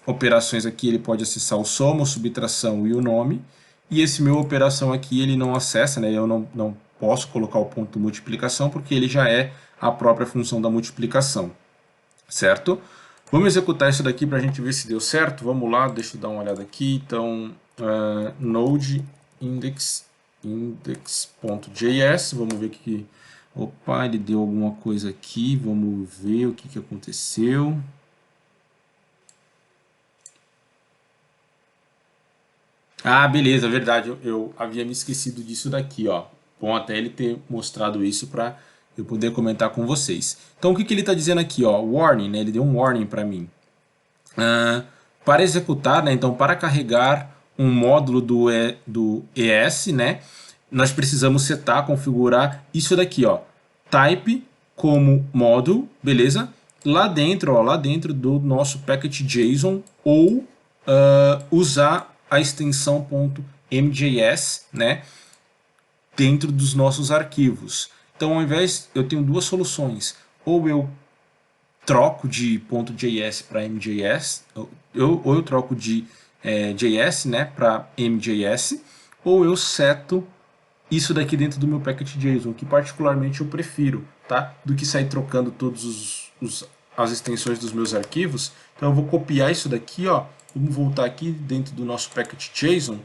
operações aqui, ele pode acessar o soma, a subtração e o nome, e esse meu operação aqui, ele não acessa, né, eu não posso colocar o ponto multiplicação, porque ele já é a própria função da multiplicação, certo? Vamos executar isso daqui para a gente ver se deu certo. Vamos lá, deixa eu dar uma olhada aqui. Então, node index.js, vamos ver que... Opa, ele deu alguma coisa aqui, vamos ver o que aconteceu. Ah, beleza, verdade, eu havia me esquecido disso daqui, ó. Bom até ele ter mostrado isso para eu poder comentar com vocês. Então, o que ele está dizendo aqui, ó? Warning, né? Ele deu um warning para mim. Para executar, né, então para carregar um módulo do ES, né, nós precisamos setar, configurar isso daqui, ó, type como module, beleza? Lá dentro, ó, lá dentro do nosso package.json ou usar a extensão .mjs, né, dentro dos nossos arquivos. Então, ao invés, eu tenho duas soluções. Ou eu troco de .js para MJS, ou eu troco de JS, né, para MJS, ou eu seto isso daqui dentro do meu package.json, que particularmente eu prefiro, tá? Do que sair trocando todos as extensões dos meus arquivos. Então eu vou copiar isso daqui, ó, vamos voltar aqui dentro do nosso package.json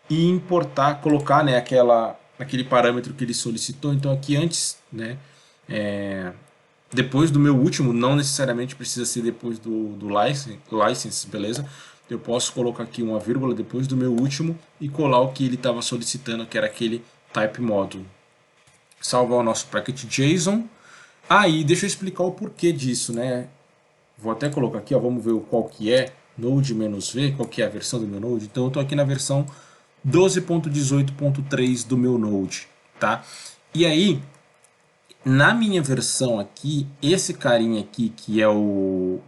e importar, colocar, né, aquele parâmetro que ele solicitou. Então aqui antes, né, depois do meu último, não necessariamente precisa ser depois do license, beleza? Eu posso colocar aqui uma vírgula depois do meu último e colar o que ele estava solicitando, que era aquele type module. Salvar o nosso package.json. Aí, deixa eu explicar o porquê disso, né? Vou até colocar aqui, ó, vamos ver qual que é, node-v, qual que é a versão do meu node. Então, eu estou aqui na versão 12.18.3 do meu node, tá? E aí, na minha versão aqui, esse carinha aqui, que é o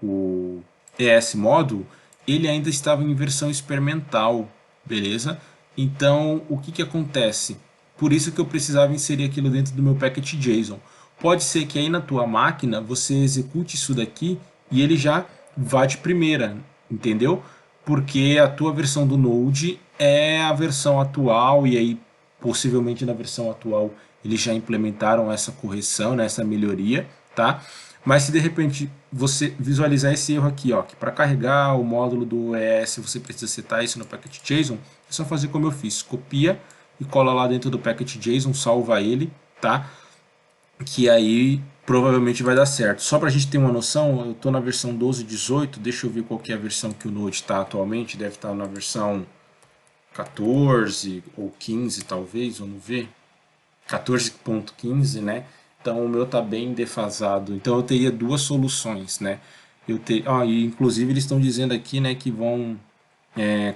ES Module, ele ainda estava em versão experimental, beleza? Então, o que acontece? Por isso que eu precisava inserir aquilo dentro do meu package.json. Pode ser que aí na tua máquina você execute isso daqui e ele já vá de primeira, entendeu? Porque a tua versão do Node é a versão atual e aí possivelmente na versão atual eles já implementaram essa correção, né, essa melhoria, tá? Mas se de repente você visualizar esse erro aqui, ó, que para carregar o módulo do ES você precisa setar isso no package.json, é só fazer como eu fiz, copia e cola lá dentro do package.json, salva ele, tá? Que aí provavelmente vai dar certo. Só para a gente ter uma noção, eu estou na versão 12.18, deixa eu ver qual que é a versão que o Node está atualmente, deve estar na versão 14 ou 15 talvez, vamos ver. 14.15, né? Então o meu tá bem defasado. Então eu teria duas soluções, né? e inclusive eles estão dizendo aqui, né, que vão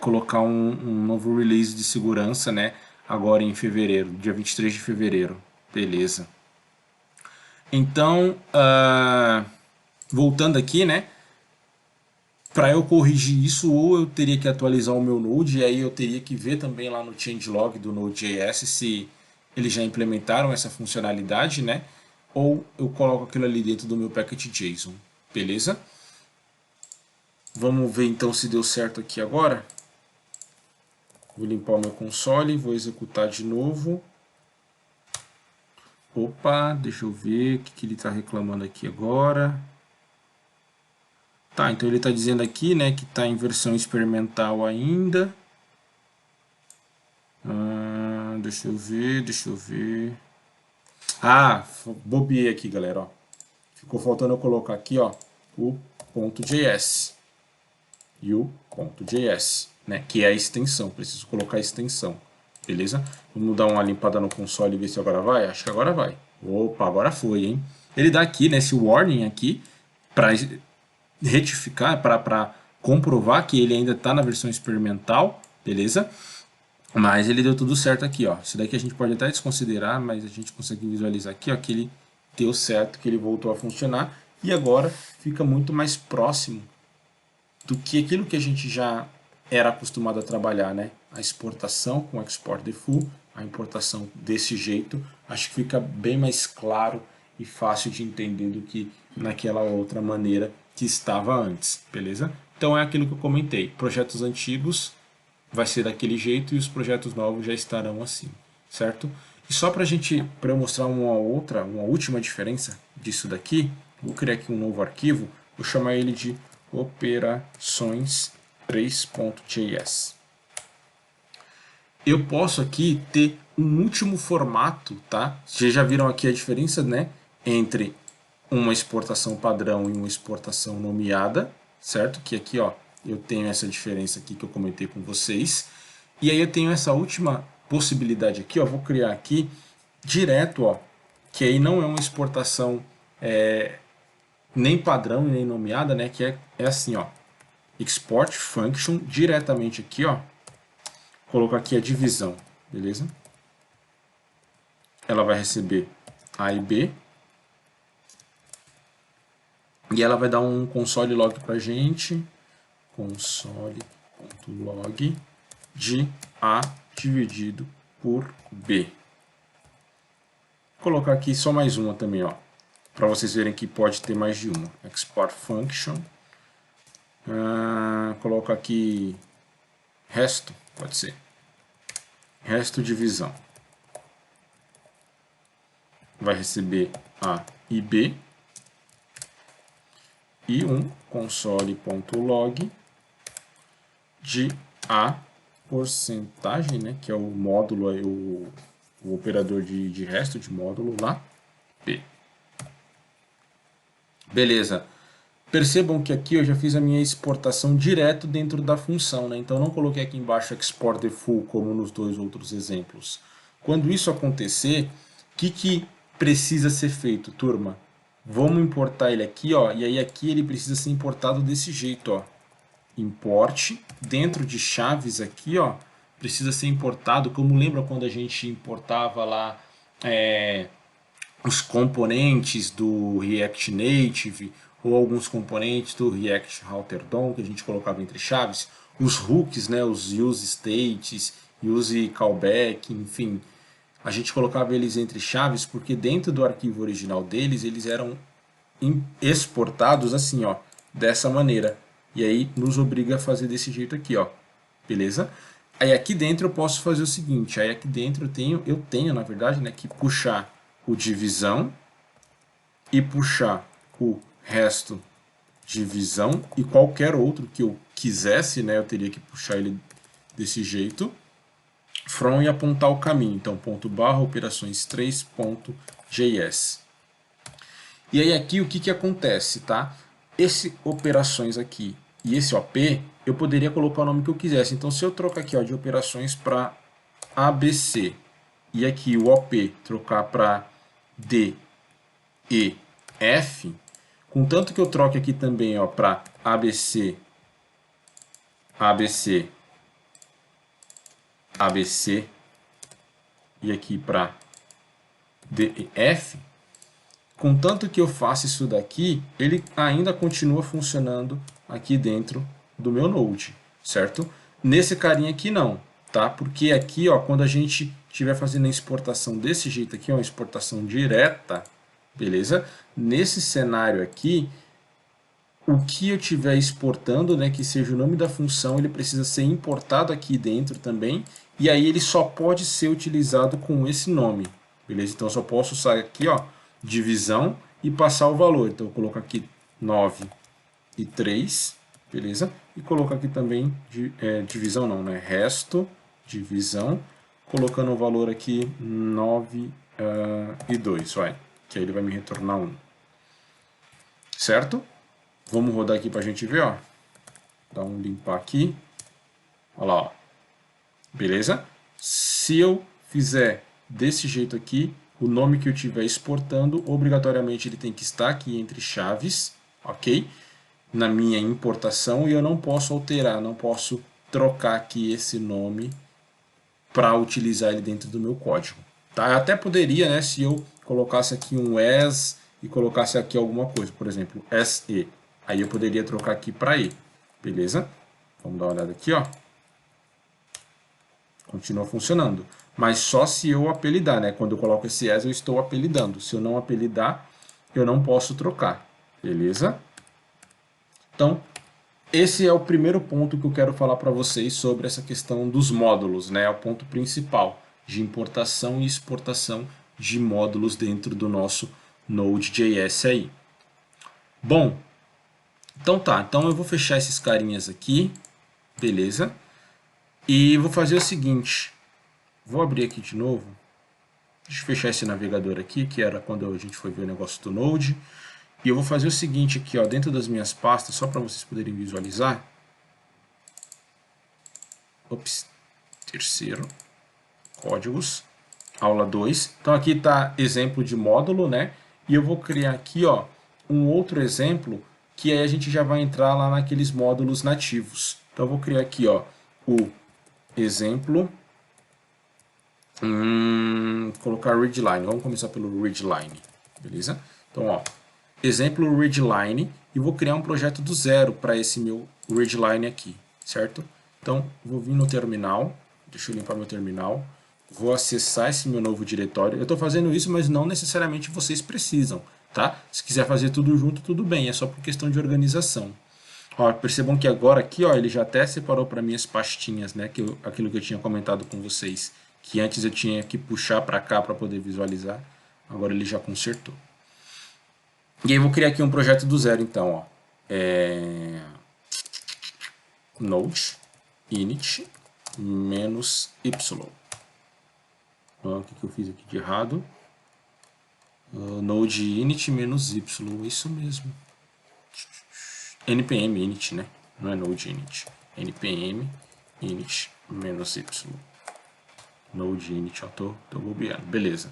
colocar um novo release de segurança, né, agora em fevereiro, dia 23 de fevereiro. Beleza. Então, voltando aqui, né, para eu corrigir isso, ou eu teria que atualizar o meu Node, e aí eu teria que ver também lá no changelog do Node.js se eles já implementaram essa funcionalidade, né? Ou eu coloco aquilo ali dentro do meu package.json, beleza? Vamos ver então se deu certo aqui agora. Vou limpar o meu console, vou executar de novo. Opa, deixa eu ver o que ele está reclamando aqui agora. Tá, então ele está dizendo aqui, né, que está em versão experimental ainda. Deixa eu ver. Ah, bobiei aqui, galera, ó. Ficou faltando eu colocar aqui, ó, o .js e o .js, né, que é a extensão. Preciso colocar a extensão, beleza? Vamos dar uma limpada no console e ver se agora vai. Acho que agora vai. Opa, agora foi, hein? Ele dá aqui, né, esse warning aqui para retificar, para comprovar que ele ainda está na versão experimental, beleza? Mas ele deu tudo certo aqui, ó. Isso daqui a gente pode até desconsiderar, mas a gente consegue visualizar aqui, ó, que ele deu certo, que ele voltou a funcionar e agora fica muito mais próximo do que aquilo que a gente já era acostumado a trabalhar, né? A exportação com export default, a importação desse jeito, acho que fica bem mais claro e fácil de entender do que naquela outra maneira que estava antes, beleza? Então é aquilo que eu comentei, projetos antigos vai ser daquele jeito e os projetos novos já estarão assim, certo? E só para eu mostrar uma última diferença disso daqui, vou criar aqui um novo arquivo, vou chamar ele de operações 3.js. Eu posso aqui ter um último formato, tá? Vocês já viram aqui a diferença, né, entre uma exportação padrão e uma exportação nomeada, certo? Que aqui, ó, eu tenho essa diferença aqui que eu comentei com vocês. E aí eu tenho essa última possibilidade aqui, ó, vou criar aqui direto, ó, que aí não é uma exportação nem padrão nem nomeada, né, que é assim, ó, export function diretamente aqui, ó, colocar aqui a divisão, beleza? Ela vai receber A e B e ela vai dar um console log pra gente, console.log de A dividido por B. Vou colocar aqui só mais uma também, ó, para vocês verem que pode ter mais de uma. Export function. Coloco aqui resto, pode ser. Resto divisão. Vai receber A e B. E um console.log de A porcentagem, né, que é o módulo, o operador de resto de módulo lá, P. Beleza. Percebam que aqui eu já fiz a minha exportação direto dentro da função, né? Então não coloquei aqui embaixo export default como nos dois outros exemplos. Quando isso acontecer, o que precisa ser feito, turma? Vamos importar ele aqui, ó, e aí aqui ele precisa ser importado desse jeito, ó. Import, dentro de chaves aqui, ó, precisa ser importado, como lembra quando a gente importava lá os componentes do React Native ou alguns componentes do React Router DOM que a gente colocava entre chaves, os hooks, né, os use states, use callback, enfim, a gente colocava eles entre chaves porque dentro do arquivo original deles eles eram exportados assim, ó, dessa maneira. E aí nos obriga a fazer desse jeito aqui, ó. Beleza? Aí aqui dentro eu posso fazer o seguinte, aí aqui dentro eu tenho na verdade, né, que puxar o divisão e puxar o resto divisão e qualquer outro que eu quisesse, né, eu teria que puxar ele desse jeito, from e apontar o caminho. Então, ponto barra operações 3.js. E aí aqui o que acontece, tá? Esse operações aqui e esse OP, eu poderia colocar o nome que eu quisesse. Então, se eu trocar aqui, ó, de operações para ABC e aqui o OP trocar para D, E, F, Contanto que eu troque aqui também para ABC, ABC, ABC e aqui para DEF, contanto que eu faça isso daqui, ele ainda continua funcionando aqui dentro do meu Node, certo? Nesse carinha aqui não, tá? Porque aqui, ó, quando a gente estiver fazendo a exportação desse jeito aqui, uma exportação direta, beleza? Nesse cenário aqui, o que eu estiver exportando, né, que seja o nome da função, ele precisa ser importado aqui dentro também, e aí ele só pode ser utilizado com esse nome, beleza? Então eu só posso usar aqui, ó, divisão e passar o valor. Então eu coloco aqui 9 e 3, beleza? E coloco aqui também divisão não, né? Resto, divisão, colocando o valor aqui 9 e 2, vai, que aí ele vai me retornar 1. Certo? Vamos rodar aqui para a gente ver, ó. Dá um limpar aqui. Olha lá, ó. Beleza? Se eu fizer desse jeito aqui, o nome que eu estiver exportando, obrigatoriamente ele tem que estar aqui entre chaves, ok? Na minha importação, e eu não posso alterar, não posso trocar aqui esse nome para utilizar ele dentro do meu código. Tá? Eu até poderia, né, se eu colocasse aqui um as e colocasse aqui alguma coisa, por exemplo, se. Aí eu poderia trocar aqui para e, beleza? Vamos dar uma olhada aqui, ó. Continua funcionando, mas só se eu apelidar, né? Quando eu coloco esse as, eu estou apelidando. Se eu não apelidar, eu não posso trocar, beleza? Então, esse é o primeiro ponto que eu quero falar para vocês sobre essa questão dos módulos, né? É o ponto principal de importação e exportação de módulos dentro do nosso Node.js aí. Bom, então tá, então eu vou fechar esses carinhas aqui, beleza? E vou fazer o seguinte, vou abrir aqui de novo, deixa eu fechar esse navegador aqui, que era quando a gente foi ver o negócio do Node. E eu vou fazer o seguinte aqui, ó, dentro das minhas pastas, só para vocês poderem visualizar. Ops, terceiro, códigos, aula 2. Então aqui está exemplo de módulo, né? E eu vou criar aqui, ó, um outro exemplo, que aí a gente já vai entrar lá naqueles módulos nativos. Então eu vou criar aqui, ó, o exemplo, colocar readline. Vamos começar pelo readline, beleza? Então, ó, exemplo readline, e vou criar um projeto do zero para esse meu readline aqui, certo? Então, vou vir no terminal, deixa eu limpar meu terminal, vou acessar esse meu novo diretório. Eu estou fazendo isso, mas não necessariamente vocês precisam, tá? Se quiser fazer tudo junto, tudo bem, é só por questão de organização. Ó, percebam que agora aqui, ó, ele já até separou para mim as pastinhas, né? Aquilo que eu tinha comentado com vocês, que antes eu tinha que puxar para cá para poder visualizar, agora ele já consertou. E aí eu vou criar aqui um projeto do zero, então, ó. Node init -y. O que eu fiz aqui de errado? Node init -y, isso mesmo. npm init, né? Não é node init. npm init -y. Node init, ó, tô bobeando. Beleza.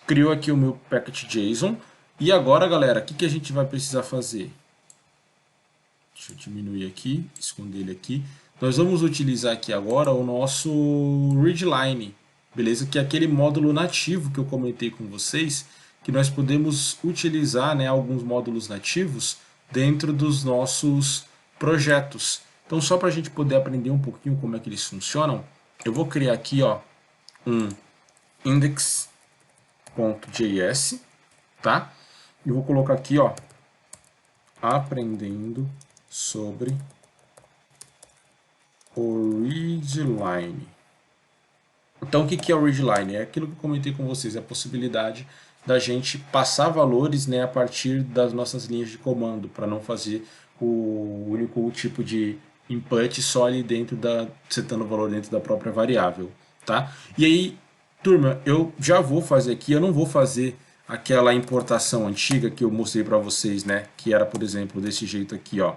Criou aqui o meu packet.json. E agora, galera, o que a gente vai precisar fazer? Deixa eu diminuir aqui, esconder ele aqui. Nós vamos utilizar aqui agora o nosso readline, beleza? Que é aquele módulo nativo que eu comentei com vocês, que nós podemos utilizar, né, alguns módulos nativos dentro dos nossos projetos. Então, só para a gente poder aprender um pouquinho como é que eles funcionam, eu vou criar aqui, ó, um index.js, tá? E vou colocar aqui, ó, aprendendo sobre o readline. Então, o que é o readline? É aquilo que eu comentei com vocês, é a possibilidade da gente passar valores, né, a partir das nossas linhas de comando, para não fazer o único tipo de input só ali dentro setando o valor dentro da própria variável, tá? E aí, turma, eu já vou fazer aqui, eu não vou fazer aquela importação antiga que eu mostrei para vocês, né, que era, por exemplo, desse jeito aqui, ó.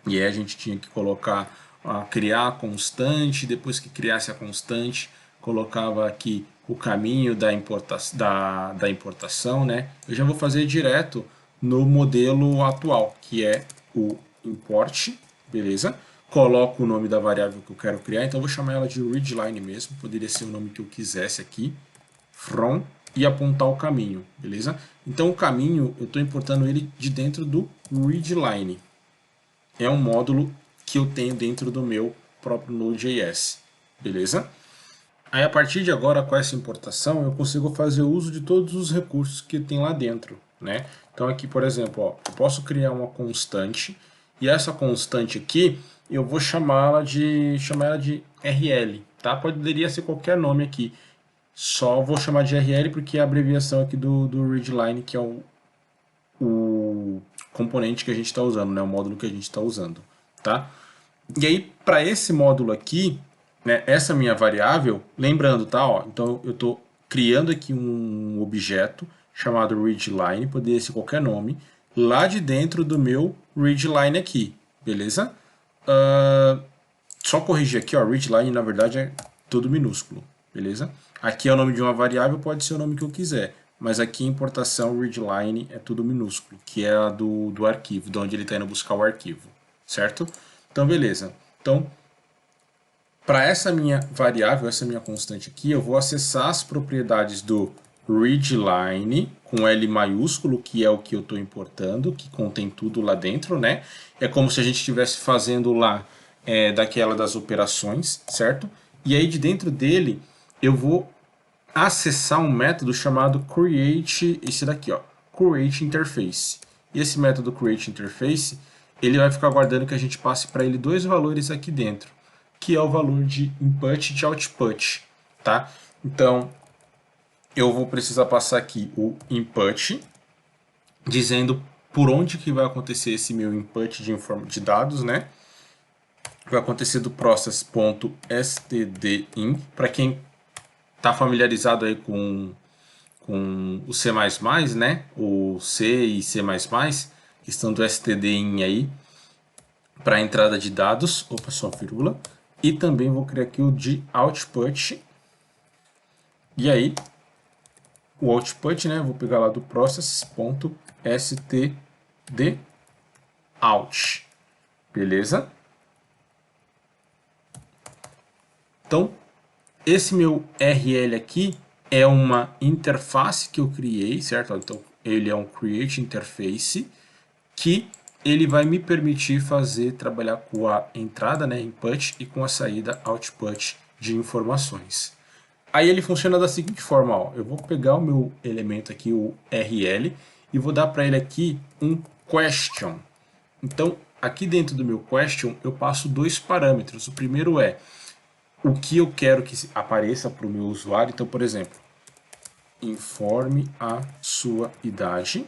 E aí a gente tinha que colocar, criar a constante, depois que criasse a constante, colocava aqui o caminho da importação, né? Eu já vou fazer direto no modelo atual, que é o import, beleza? Coloco o nome da variável que eu quero criar, então eu vou chamar ela de readline mesmo, poderia ser o nome que eu quisesse aqui, from, e apontar o caminho, beleza? Então o caminho, eu estou importando ele de dentro do readline. É um módulo que eu tenho dentro do meu próprio Node.js, beleza? Aí a partir de agora, com essa importação, eu consigo fazer uso de todos os recursos que tem lá dentro, né? Então aqui, por exemplo, ó, eu posso criar uma constante, e essa constante aqui, eu vou chamar ela de RL, tá? Poderia ser qualquer nome aqui, só vou chamar de RL porque é a abreviação aqui do readline, que é o componente que a gente está usando, né? O módulo que a gente está usando, tá? E aí, para esse módulo aqui, né, essa minha variável, lembrando, tá? Ó, então eu estou criando aqui um objeto chamado readline, poderia ser qualquer nome, lá de dentro do meu readline aqui, beleza? Só corrigir aqui, ó, readline na verdade é tudo minúsculo, beleza? Aqui é o nome de uma variável, pode ser o nome que eu quiser, mas aqui em importação readline é tudo minúsculo, que é a do arquivo, de onde ele está indo buscar o arquivo, certo? Então, beleza. Então, para essa minha variável, essa minha constante aqui, eu vou acessar as propriedades do readline com L maiúsculo, que é o que eu estou importando, que contém tudo lá dentro, né? É como se a gente estivesse fazendo lá daquela das operações, certo? E aí de dentro dele eu vou acessar um método chamado create, esse daqui, ó, create interface. E esse método create interface, ele vai ficar guardando que a gente passe para ele dois valores aqui dentro, que é o valor de input e de output, tá? Então, eu vou precisar passar aqui o input, dizendo por onde que vai acontecer esse meu input de dados, né? Vai acontecer do process.stdin. Para quem está familiarizado aí com o C++, né? O C e C++, questão do stdin aí, para a entrada de dados, opa, só vírgula, e também vou criar aqui o de output, e aí o output, né, vou pegar lá do process.stdout, beleza? Então, esse meu RL aqui é uma interface que eu criei, certo? Então, ele é um create interface que ele vai me permitir trabalhar com a entrada, né, input, e com a saída, output de informações. Aí ele funciona da seguinte forma, ó, eu vou pegar o meu elemento aqui, o RL, e vou dar para ele aqui um question. Então, aqui dentro do meu question, eu passo dois parâmetros. O primeiro é o que eu quero que apareça para o meu usuário. Então, por exemplo, informe a sua idade.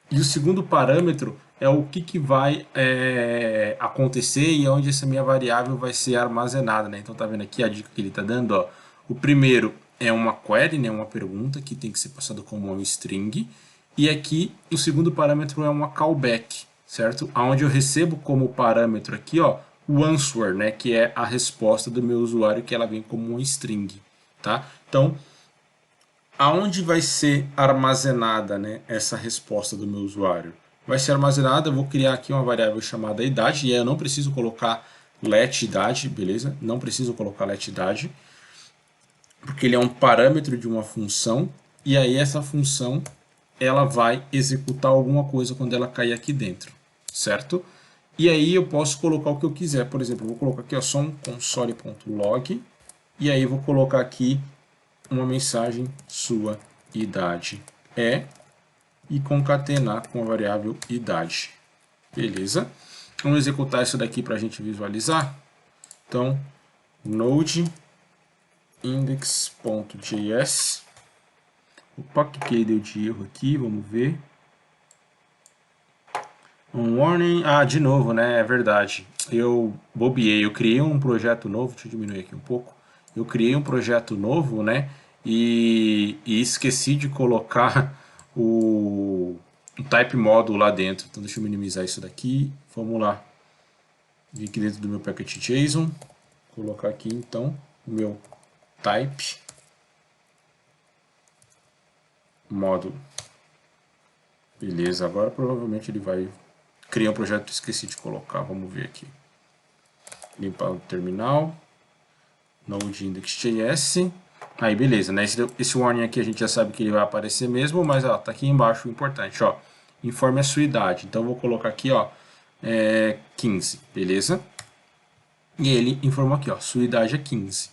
E o segundo parâmetro é o que vai acontecer e onde essa minha variável vai ser armazenada, né? Então tá vendo aqui a dica que ele está dando, ó. O primeiro é uma query, né? Uma pergunta que tem que ser passada como um string. E aqui o segundo parâmetro é uma callback, certo? Onde eu recebo como parâmetro aqui, ó, o answer, né? Que é a resposta do meu usuário, que ela vem como um string, tá? Então aonde vai ser armazenada, né, essa resposta do meu usuário? Vai ser armazenada, eu vou criar aqui uma variável chamada idade, e aí eu não preciso colocar let idade, beleza? Não preciso colocar let idade, porque ele é um parâmetro de uma função, e aí essa função ela vai executar alguma coisa quando ela cair aqui dentro, certo? E aí eu posso colocar o que eu quiser, por exemplo, eu vou colocar aqui ó, só um console.log, e aí vou colocar aqui uma mensagem sua idade e concatenar com a variável idade. Beleza? Vamos executar isso daqui para a gente visualizar. Então, node index.js. Opa, o que ele deu de erro aqui? Vamos ver. Um warning. Ah, de novo, né? É verdade. Eu bobeei. Eu criei um projeto novo. Deixa eu diminuir aqui um pouco. Eu criei um projeto novo, né? E esqueci de colocar o type model lá dentro. Então deixa eu minimizar isso daqui. Vamos lá. Vim aqui dentro do meu packet JSON. Colocar aqui então o meu type model. Beleza, agora provavelmente ele vai criar um projeto que eu esqueci de colocar. Vamos ver aqui. Limpar o terminal. Node index.js. Aí beleza, né? Esse warning aqui a gente já sabe que ele vai aparecer mesmo, mas ó, tá aqui embaixo o importante, ó. Informe a sua idade. Então eu vou colocar aqui, ó, 15, beleza? E ele informou aqui, ó, sua idade é 15.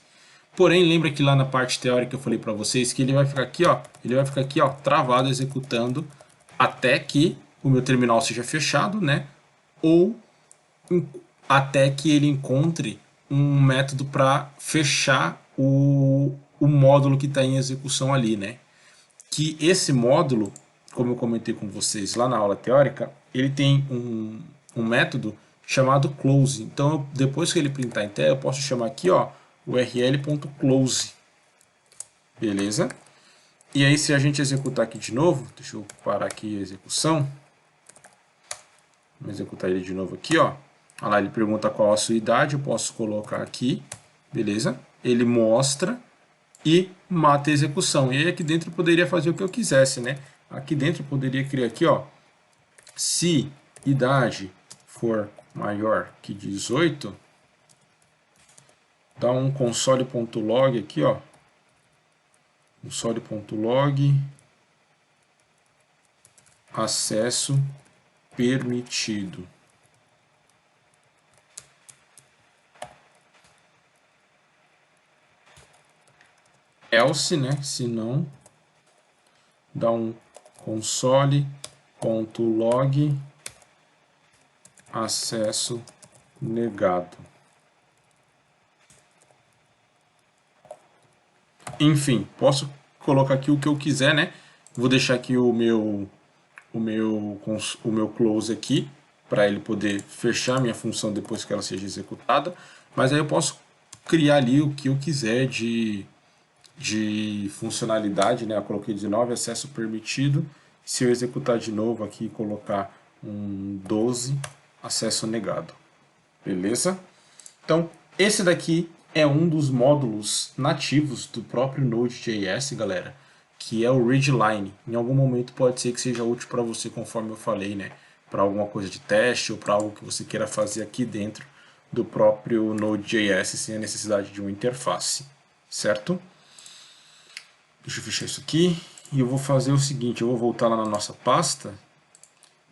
Porém, lembra que lá na parte teórica eu falei para vocês que ele vai ficar aqui, ó, travado executando até que o meu terminal seja fechado, né? Ou até que ele encontre um método para fechar o módulo que está em execução ali, né? Que esse módulo, como eu comentei com vocês lá na aula teórica, ele tem um método chamado close. Então, depois que ele printar em tela, eu posso chamar aqui, ó, url.close. Beleza? E aí, se a gente executar aqui de novo, deixa eu parar aqui a execução. Vamos executar ele de novo aqui, ó. Olha lá, ele pergunta qual a sua idade, eu posso colocar aqui, beleza? Ele mostra e mata a execução. E aí aqui dentro eu poderia fazer o que eu quisesse, né? Aqui dentro eu poderia criar aqui, ó, se idade for maior que 18, dá um console.log aqui, ó, console.log acesso permitido. Else, né? Se não, dá um console.log acesso negado. Enfim, posso colocar aqui o que eu quiser, né? Vou deixar aqui o meu close aqui para ele poder fechar minha função depois que ela seja executada. Mas aí eu posso criar ali o que eu quiser de funcionalidade, né? Eu coloquei 19, acesso permitido. Se eu executar de novo aqui e colocar um 12, acesso negado. Beleza? Então, esse daqui é um dos módulos nativos do próprio Node.js, galera, que é o readline. Em algum momento pode ser que seja útil para você, conforme eu falei, né? Para alguma coisa de teste ou para algo que você queira fazer aqui dentro do próprio Node.js sem a necessidade de uma interface, certo? Deixa eu fechar isso aqui e eu vou fazer o seguinte, eu vou voltar lá na nossa pasta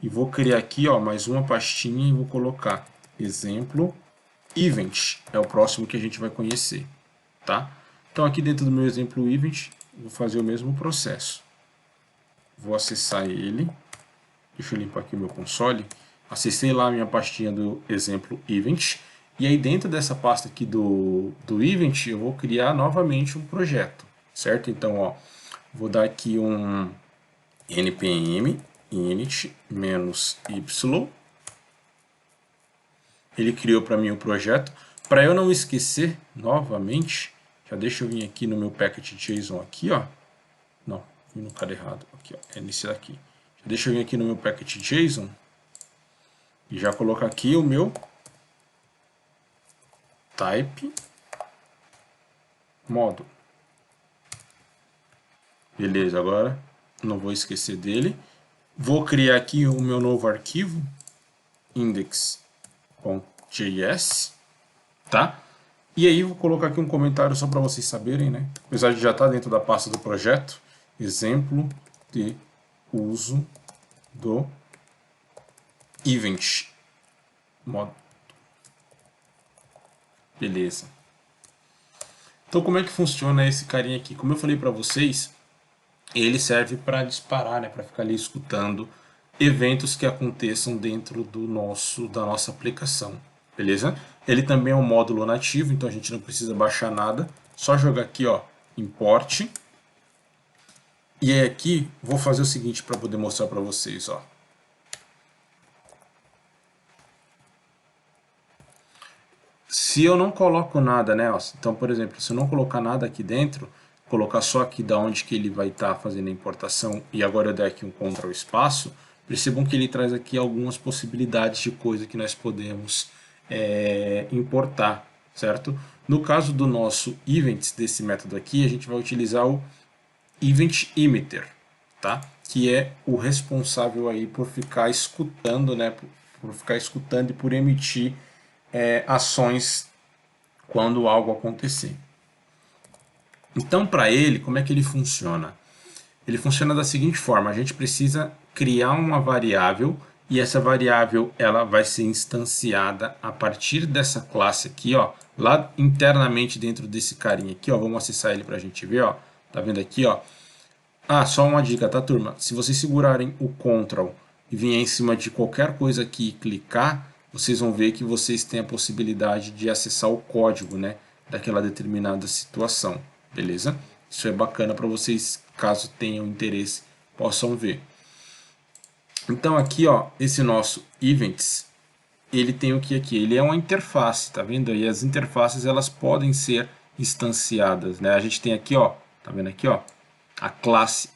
e vou criar aqui, ó, mais uma pastinha e vou colocar exemplo event, é o próximo que a gente vai conhecer, tá? Então aqui dentro do meu exemplo event, vou fazer o mesmo processo. Vou acessar ele, deixa eu limpar aqui o meu console, acessei lá a minha pastinha do exemplo event, e aí dentro dessa pasta aqui do event, eu vou criar novamente um projeto, certo? Então, ó, vou dar aqui um npm init-y. Ele criou para mim o projeto. Para eu não esquecer novamente, já deixa eu vir aqui no meu package.json aqui, ó. Não, vim no cara errado. Aqui, ó, é nesse daqui. Já deixa eu vir aqui no meu package.json e já colocar aqui o meu type módulo. Beleza, agora não vou esquecer dele. Vou criar aqui o meu novo arquivo index.js, tá? E aí vou colocar aqui um comentário só para vocês saberem, né? Apesar de já estar dentro da pasta do projeto, exemplo de uso do event modo. Beleza. Então como é que funciona esse carinha aqui? Como eu falei para vocês, ele serve para disparar, né? Para ficar ali escutando eventos que aconteçam dentro da nossa aplicação, beleza? Ele também é um módulo nativo, então a gente não precisa baixar nada, só jogar aqui, ó, import. E aí aqui vou fazer o seguinte para poder mostrar para vocês, ó. Se eu não coloco nada, né, ó, então por exemplo, se eu não colocar nada aqui dentro, colocar só aqui da onde que ele vai estar fazendo a importação e agora eu der aqui um Ctrl espaço, percebam que ele traz aqui algumas possibilidades de coisa que nós podemos importar, certo? No caso do nosso events, desse método aqui, a gente vai utilizar o event emitter, tá? Que é o responsável aí por ficar escutando, né? Por ficar escutando e por emitir ações quando algo acontecer. Então, para ele, como é que ele funciona? Ele funciona da seguinte forma: a gente precisa criar uma variável e essa variável ela vai ser instanciada a partir dessa classe aqui, ó, lá internamente dentro desse carinha aqui, ó. Vamos acessar ele para a gente ver, ó. Tá vendo aqui, ó? Ah, só uma dica, tá, turma? Se vocês segurarem o Ctrl e vier em cima de qualquer coisa aqui e clicar, vocês vão ver que vocês têm a possibilidade de acessar o código, né, daquela determinada situação, beleza? Isso é bacana para vocês, caso tenham interesse, possam ver. Então aqui, ó, esse nosso Events, ele tem o que aqui? Ele é uma interface, tá vendo? E as interfaces, elas podem ser instanciadas, né? A gente tem aqui, ó, tá vendo aqui, ó, a classe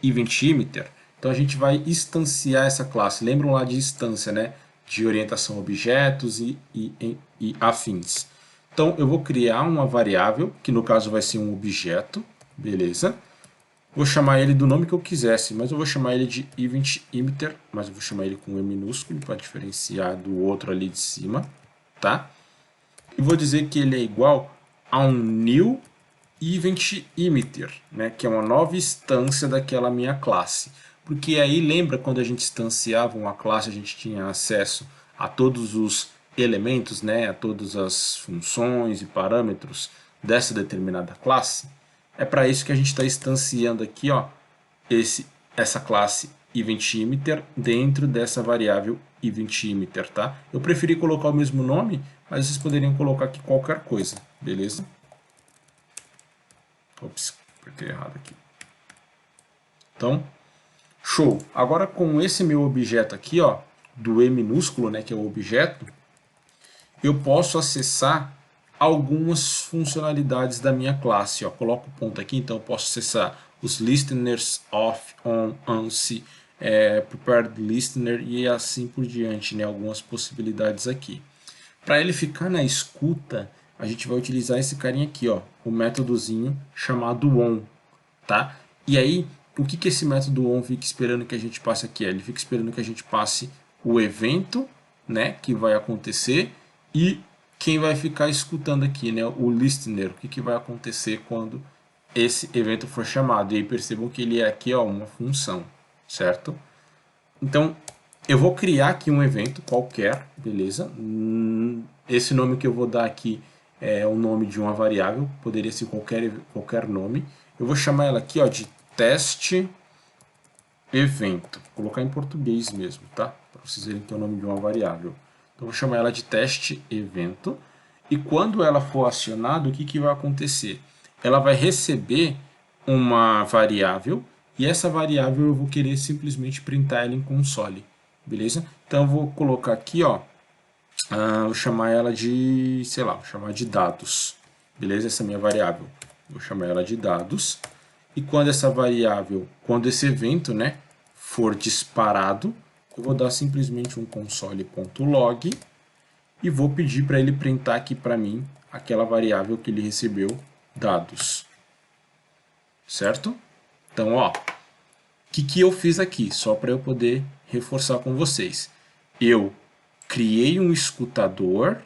Event Emitter. Então a gente vai instanciar essa classe. Lembram lá de instância, né? De orientação a objetos e afins. Então eu vou criar uma variável, que no caso vai ser um objeto, beleza? Vou chamar ele do nome que eu quisesse, mas eu vou chamar ele de Event Emitter, mas eu vou chamar ele com E minúsculo para diferenciar do outro ali de cima, tá? E vou dizer que ele é igual a um new Event Emitter, né, que é uma nova instância daquela minha classe. Porque aí lembra quando a gente instanciava uma classe, a gente tinha acesso a todos os elementos, né, a todas as funções e parâmetros dessa determinada classe? É para isso que a gente está instanciando aqui, ó, essa classe Event Emitter dentro dessa variável Event Emitter, tá? Eu preferi colocar o mesmo nome, mas vocês poderiam colocar aqui qualquer coisa, beleza? Ops, apertei errado aqui. Então, show. Agora com esse meu objeto aqui, ó, do E minúsculo, né, que é o objeto, eu posso acessar algumas funcionalidades da minha classe. Ó. Coloco o ponto aqui, então eu posso acessar os listeners off, on, ANSI, prepared listener e assim por diante, né? Algumas possibilidades aqui. Para ele ficar na escuta, a gente vai utilizar esse carinha aqui, ó, o métodozinho chamado on, tá? E aí, o que que esse método on fica esperando que a gente passe aqui? Ele fica esperando que a gente passe o evento, né, que vai acontecer e quem vai ficar escutando aqui, né, o listener, o que que vai acontecer quando esse evento for chamado. E aí percebam que ele é aqui, ó, uma função, certo? Então, eu vou criar aqui um evento qualquer, beleza? Esse nome que eu vou dar aqui é o nome de uma variável, poderia ser qualquer nome. Eu vou chamar ela aqui, ó, de teste evento. Vou colocar em português mesmo, tá? Para vocês verem que é o nome de uma variável. Então, eu vou chamar ela de teste evento. E quando ela for acionada, o que que vai acontecer? Ela vai receber uma variável e essa variável eu vou querer simplesmente printar ela em console, beleza? Então eu vou colocar aqui, ó, vou chamar ela de, sei lá, vou chamar de dados, beleza? Essa é a minha variável, vou chamar ela de dados. E quando essa variável, quando esse evento, né, for disparado, eu vou dar simplesmente um console.log e vou pedir para ele printar aqui para mim aquela variável que ele recebeu, dados. Certo? Então, ó, o que eu fiz aqui? Só para eu poder reforçar com vocês. Eu criei um escutador.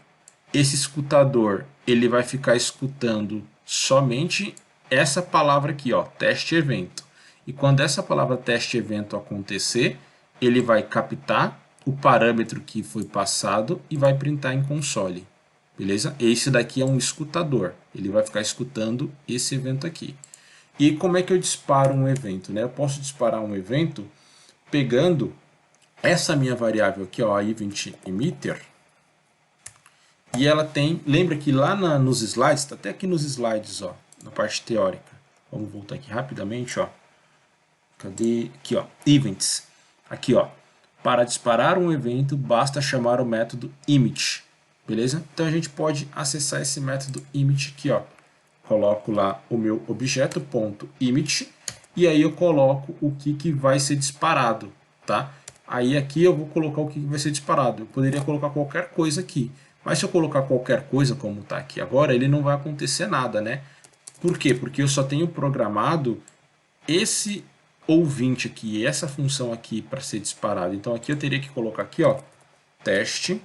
Esse escutador, ele vai ficar escutando somente essa palavra aqui, ó, teste evento. E quando essa palavra teste evento acontecer, ele vai captar o parâmetro que foi passado e vai printar em console. Beleza? Esse daqui é um escutador. Ele vai ficar escutando esse evento aqui. E como é que eu disparo um evento, né? Eu posso disparar um evento pegando essa minha variável aqui, ó, a Event Emitter. E ela tem, lembra que lá nos slides, tá até aqui nos slides, ó, na parte teórica. Vamos voltar aqui rapidamente, ó. Cadê? Aqui, ó, Events. Aqui, ó. Para disparar um evento, basta chamar o método emit. Beleza? Então a gente pode acessar esse método emit aqui, ó. Coloco lá o meu objeto.emit e aí eu coloco o que vai ser disparado, tá? Aí aqui eu vou colocar o que vai ser disparado. Eu poderia colocar qualquer coisa aqui, mas se eu colocar qualquer coisa como está aqui agora, ele não vai acontecer nada, né? Por quê? Porque eu só tenho programado esse ouvinte aqui, essa função aqui para ser disparado. Então aqui eu teria que colocar aqui, ó, teste,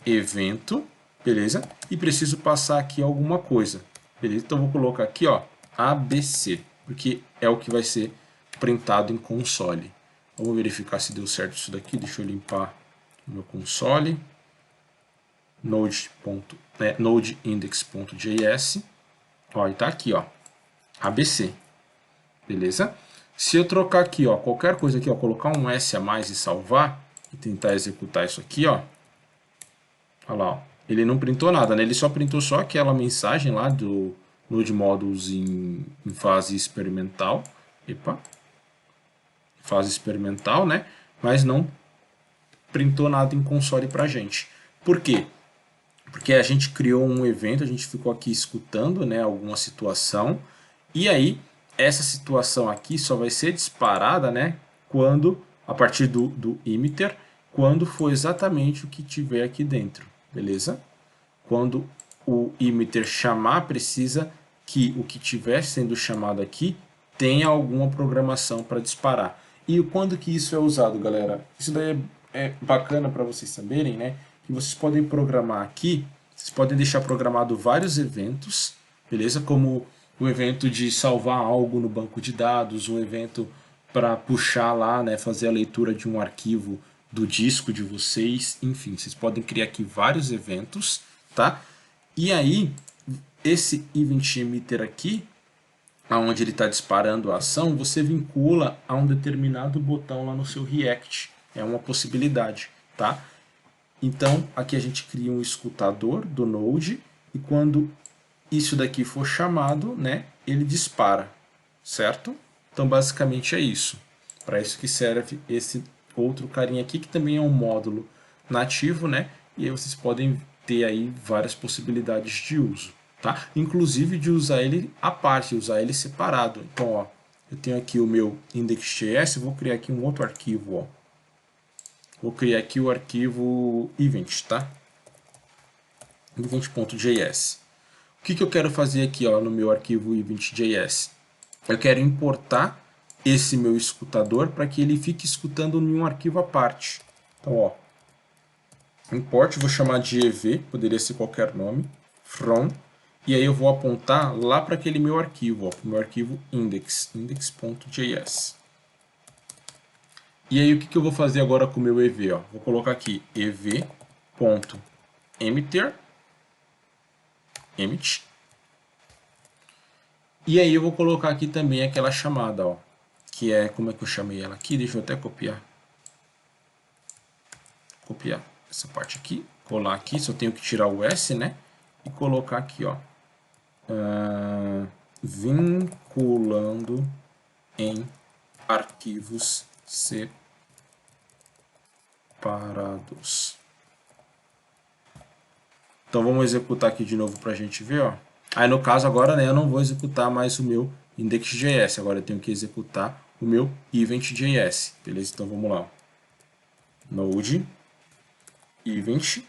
evento, beleza? E preciso passar aqui alguma coisa, beleza? Então vou colocar aqui, ó, ABC, porque é o que vai ser printado em console. Vamos verificar se deu certo isso daqui. Deixa eu limpar o meu console. Node.index.js. Ó, e tá aqui, ó, ABC, beleza? Se eu trocar aqui, ó, qualquer coisa aqui, ó, colocar um S a mais e salvar e tentar executar isso aqui, ó, olha lá, ó, ele não printou nada, né? Ele só printou só aquela mensagem lá do Node Modules em fase experimental. Epa, fase experimental, né? Mas não printou nada em console pra gente. Por quê? Porque a gente criou um evento, a gente ficou aqui escutando, né, alguma situação, e aí essa situação aqui só vai ser disparada, né, quando, a partir do emitter, quando for exatamente o que tiver aqui dentro, beleza? Quando o emitter chamar, precisa que o que estiver sendo chamado aqui tenha alguma programação para disparar. E quando que isso é usado, galera? Isso daí é bacana para vocês saberem, né? Que vocês podem programar aqui, vocês podem deixar programado vários eventos, beleza? Como o evento de salvar algo no banco de dados, um evento para puxar lá, né, fazer a leitura de um arquivo do disco de vocês, enfim, vocês podem criar aqui vários eventos, tá? E aí, esse event emitter aqui, aonde ele está disparando a ação, você vincula a um determinado botão lá no seu React. É uma possibilidade, tá? Então, aqui a gente cria um escutador do Node e quando isso daqui for chamado, né, ele dispara, certo? Então, basicamente é isso. Para isso que serve esse outro carinha aqui, que também é um módulo nativo, né? E aí vocês podem ter aí várias possibilidades de uso, tá? Inclusive de usar ele à parte, usar ele separado. Então, ó, eu tenho aqui o meu index.js, vou criar aqui um outro arquivo, ó. Vou criar aqui o arquivo event, tá? Event.js. O que eu quero fazer aqui, ó, no meu arquivo event.js? Eu quero importar esse meu escutador para que ele fique escutando em um arquivo à parte. Então, ó, import, vou chamar de ev, poderia ser qualquer nome, from, e aí eu vou apontar lá para aquele meu arquivo, ó, para o meu arquivo index.js. E aí o que eu vou fazer agora com o meu ev? Ó? Vou colocar aqui ev.emitter, emit, e aí eu vou colocar aqui também aquela chamada, ó, que é, como é que eu chamei ela aqui? Deixa eu até copiar. Copiar essa parte aqui, colar aqui, só tenho que tirar o S, né? E colocar aqui, ó, vinculando em arquivos separados. Então vamos executar aqui de novo para a gente ver, ó. Aí no caso agora, né, eu não vou executar mais o meu index.js, agora eu tenho que executar o meu event.js, beleza? Então vamos lá. Node event.js.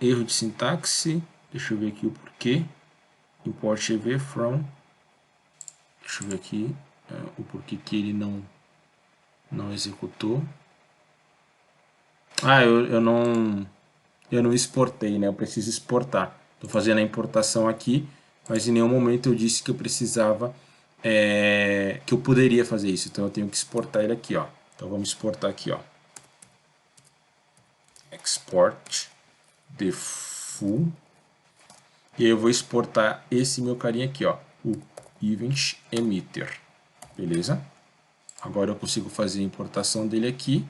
Erro de sintaxe, deixa eu ver aqui o porquê. Import ev from, deixa eu ver aqui o porquê que ele não executou. Eu não exportei, né? Eu preciso exportar. Estou fazendo a importação aqui, mas em nenhum momento eu disse que eu precisava, que eu poderia fazer isso. Então eu tenho que exportar ele aqui, ó. Então vamos exportar aqui, ó. Export the full. E aí eu vou exportar esse meu carinha aqui, ó, o event emitter. Beleza? Agora eu consigo fazer a importação dele aqui.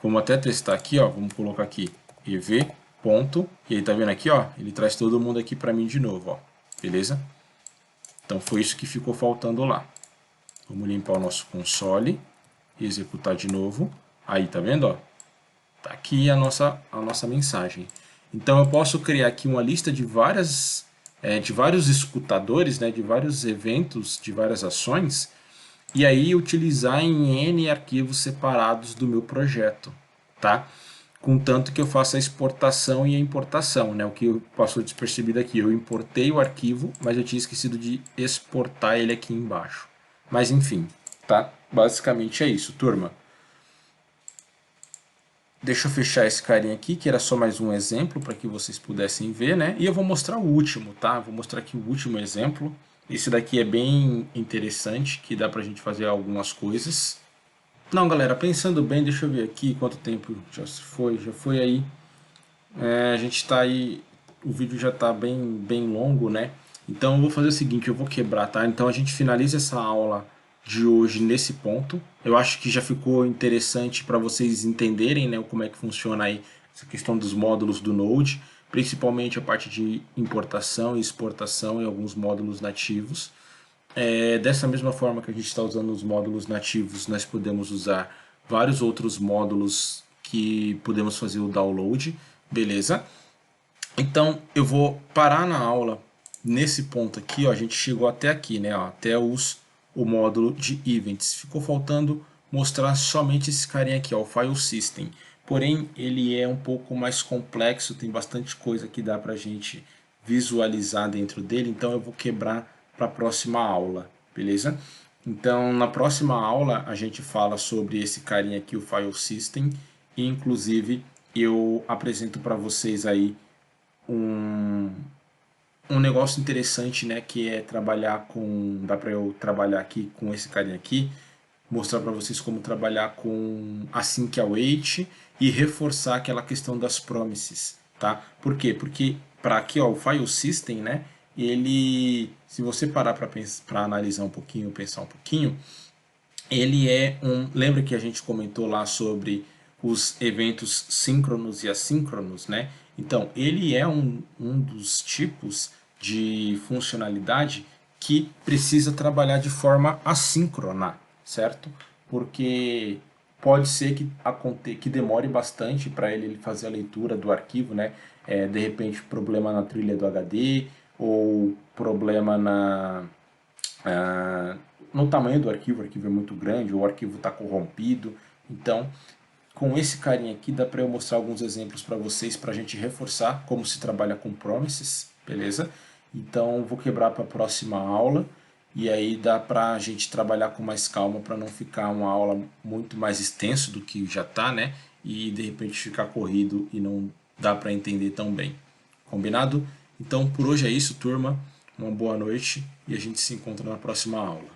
Vamos até testar aqui, ó. Vamos colocar aqui ev. Ponto, e aí tá vendo aqui, ó, ele traz todo mundo aqui para mim de novo, ó, beleza? Então foi isso que ficou faltando lá. Vamos limpar o nosso console e executar de novo. Aí tá vendo, ó? Tá aqui a nossa mensagem. Então eu posso criar aqui uma lista de vários escutadores, né, de vários eventos, de várias ações, e aí utilizar em N arquivos separados do meu projeto, tá? contanto que eu faça a exportação e a importação, né? O que passou despercebido aqui, eu importei o arquivo, mas eu tinha esquecido de exportar ele aqui embaixo. Mas enfim, tá? Basicamente é isso, turma. Deixa eu fechar esse carinha aqui, que era só mais um exemplo para que vocês pudessem ver, né? E eu vou mostrar o último, tá? Vou mostrar aqui o último exemplo. Esse daqui é bem interessante, que dá pra gente fazer algumas coisas. Não, galera, pensando bem, deixa eu ver aqui quanto tempo já foi aí. A gente está aí, o vídeo já está bem longo, né? Então eu vou fazer o seguinte, eu vou quebrar, tá? Então a gente finaliza essa aula de hoje nesse ponto. Eu acho que já ficou interessante para vocês entenderem, né, como é que funciona aí essa questão dos módulos do Node, principalmente a parte de importação e exportação e alguns módulos nativos. Dessa mesma forma que a gente está usando os módulos nativos, nós podemos usar vários outros módulos que podemos fazer o download, beleza? Então eu vou parar na aula nesse ponto aqui, ó, a gente chegou até aqui, né, ó, até o módulo de events. Ficou faltando mostrar somente esse carinha aqui, ó, o file system. Porém, ele é um pouco mais complexo, tem bastante coisa que dá pra gente visualizar dentro dele, então eu vou quebrar para a próxima aula, beleza? Então, na próxima aula a gente fala sobre esse carinha aqui, o file system, e inclusive eu apresento para vocês aí um, um negócio interessante, né, que é trabalhar com, dá para eu trabalhar aqui com esse carinha aqui, mostrar para vocês como trabalhar com async await e reforçar aquela questão das promises, tá? Por quê? Porque para aqui, ó, o file system, né, ele, se você parar para analisar um pouquinho, pensar um pouquinho, ele é um, lembra que a gente comentou lá sobre os eventos síncronos e assíncronos, né? Então, ele é um dos tipos de funcionalidade que precisa trabalhar de forma assíncrona, certo? Porque pode ser que demore bastante para ele fazer a leitura do arquivo, né? De repente, problema na trilha do HD ou problema no tamanho do arquivo, o arquivo é muito grande, ou o arquivo está corrompido. Então, com esse carinha aqui, dá para eu mostrar alguns exemplos para vocês, para a gente reforçar como se trabalha com promises, beleza? Então, vou quebrar para a próxima aula, e aí dá para a gente trabalhar com mais calma, para não ficar uma aula muito mais extensa do que já está, né? E de repente ficar corrido e não dá para entender tão bem. Combinado? Então, por hoje é isso, turma. Uma boa noite e a gente se encontra na próxima aula.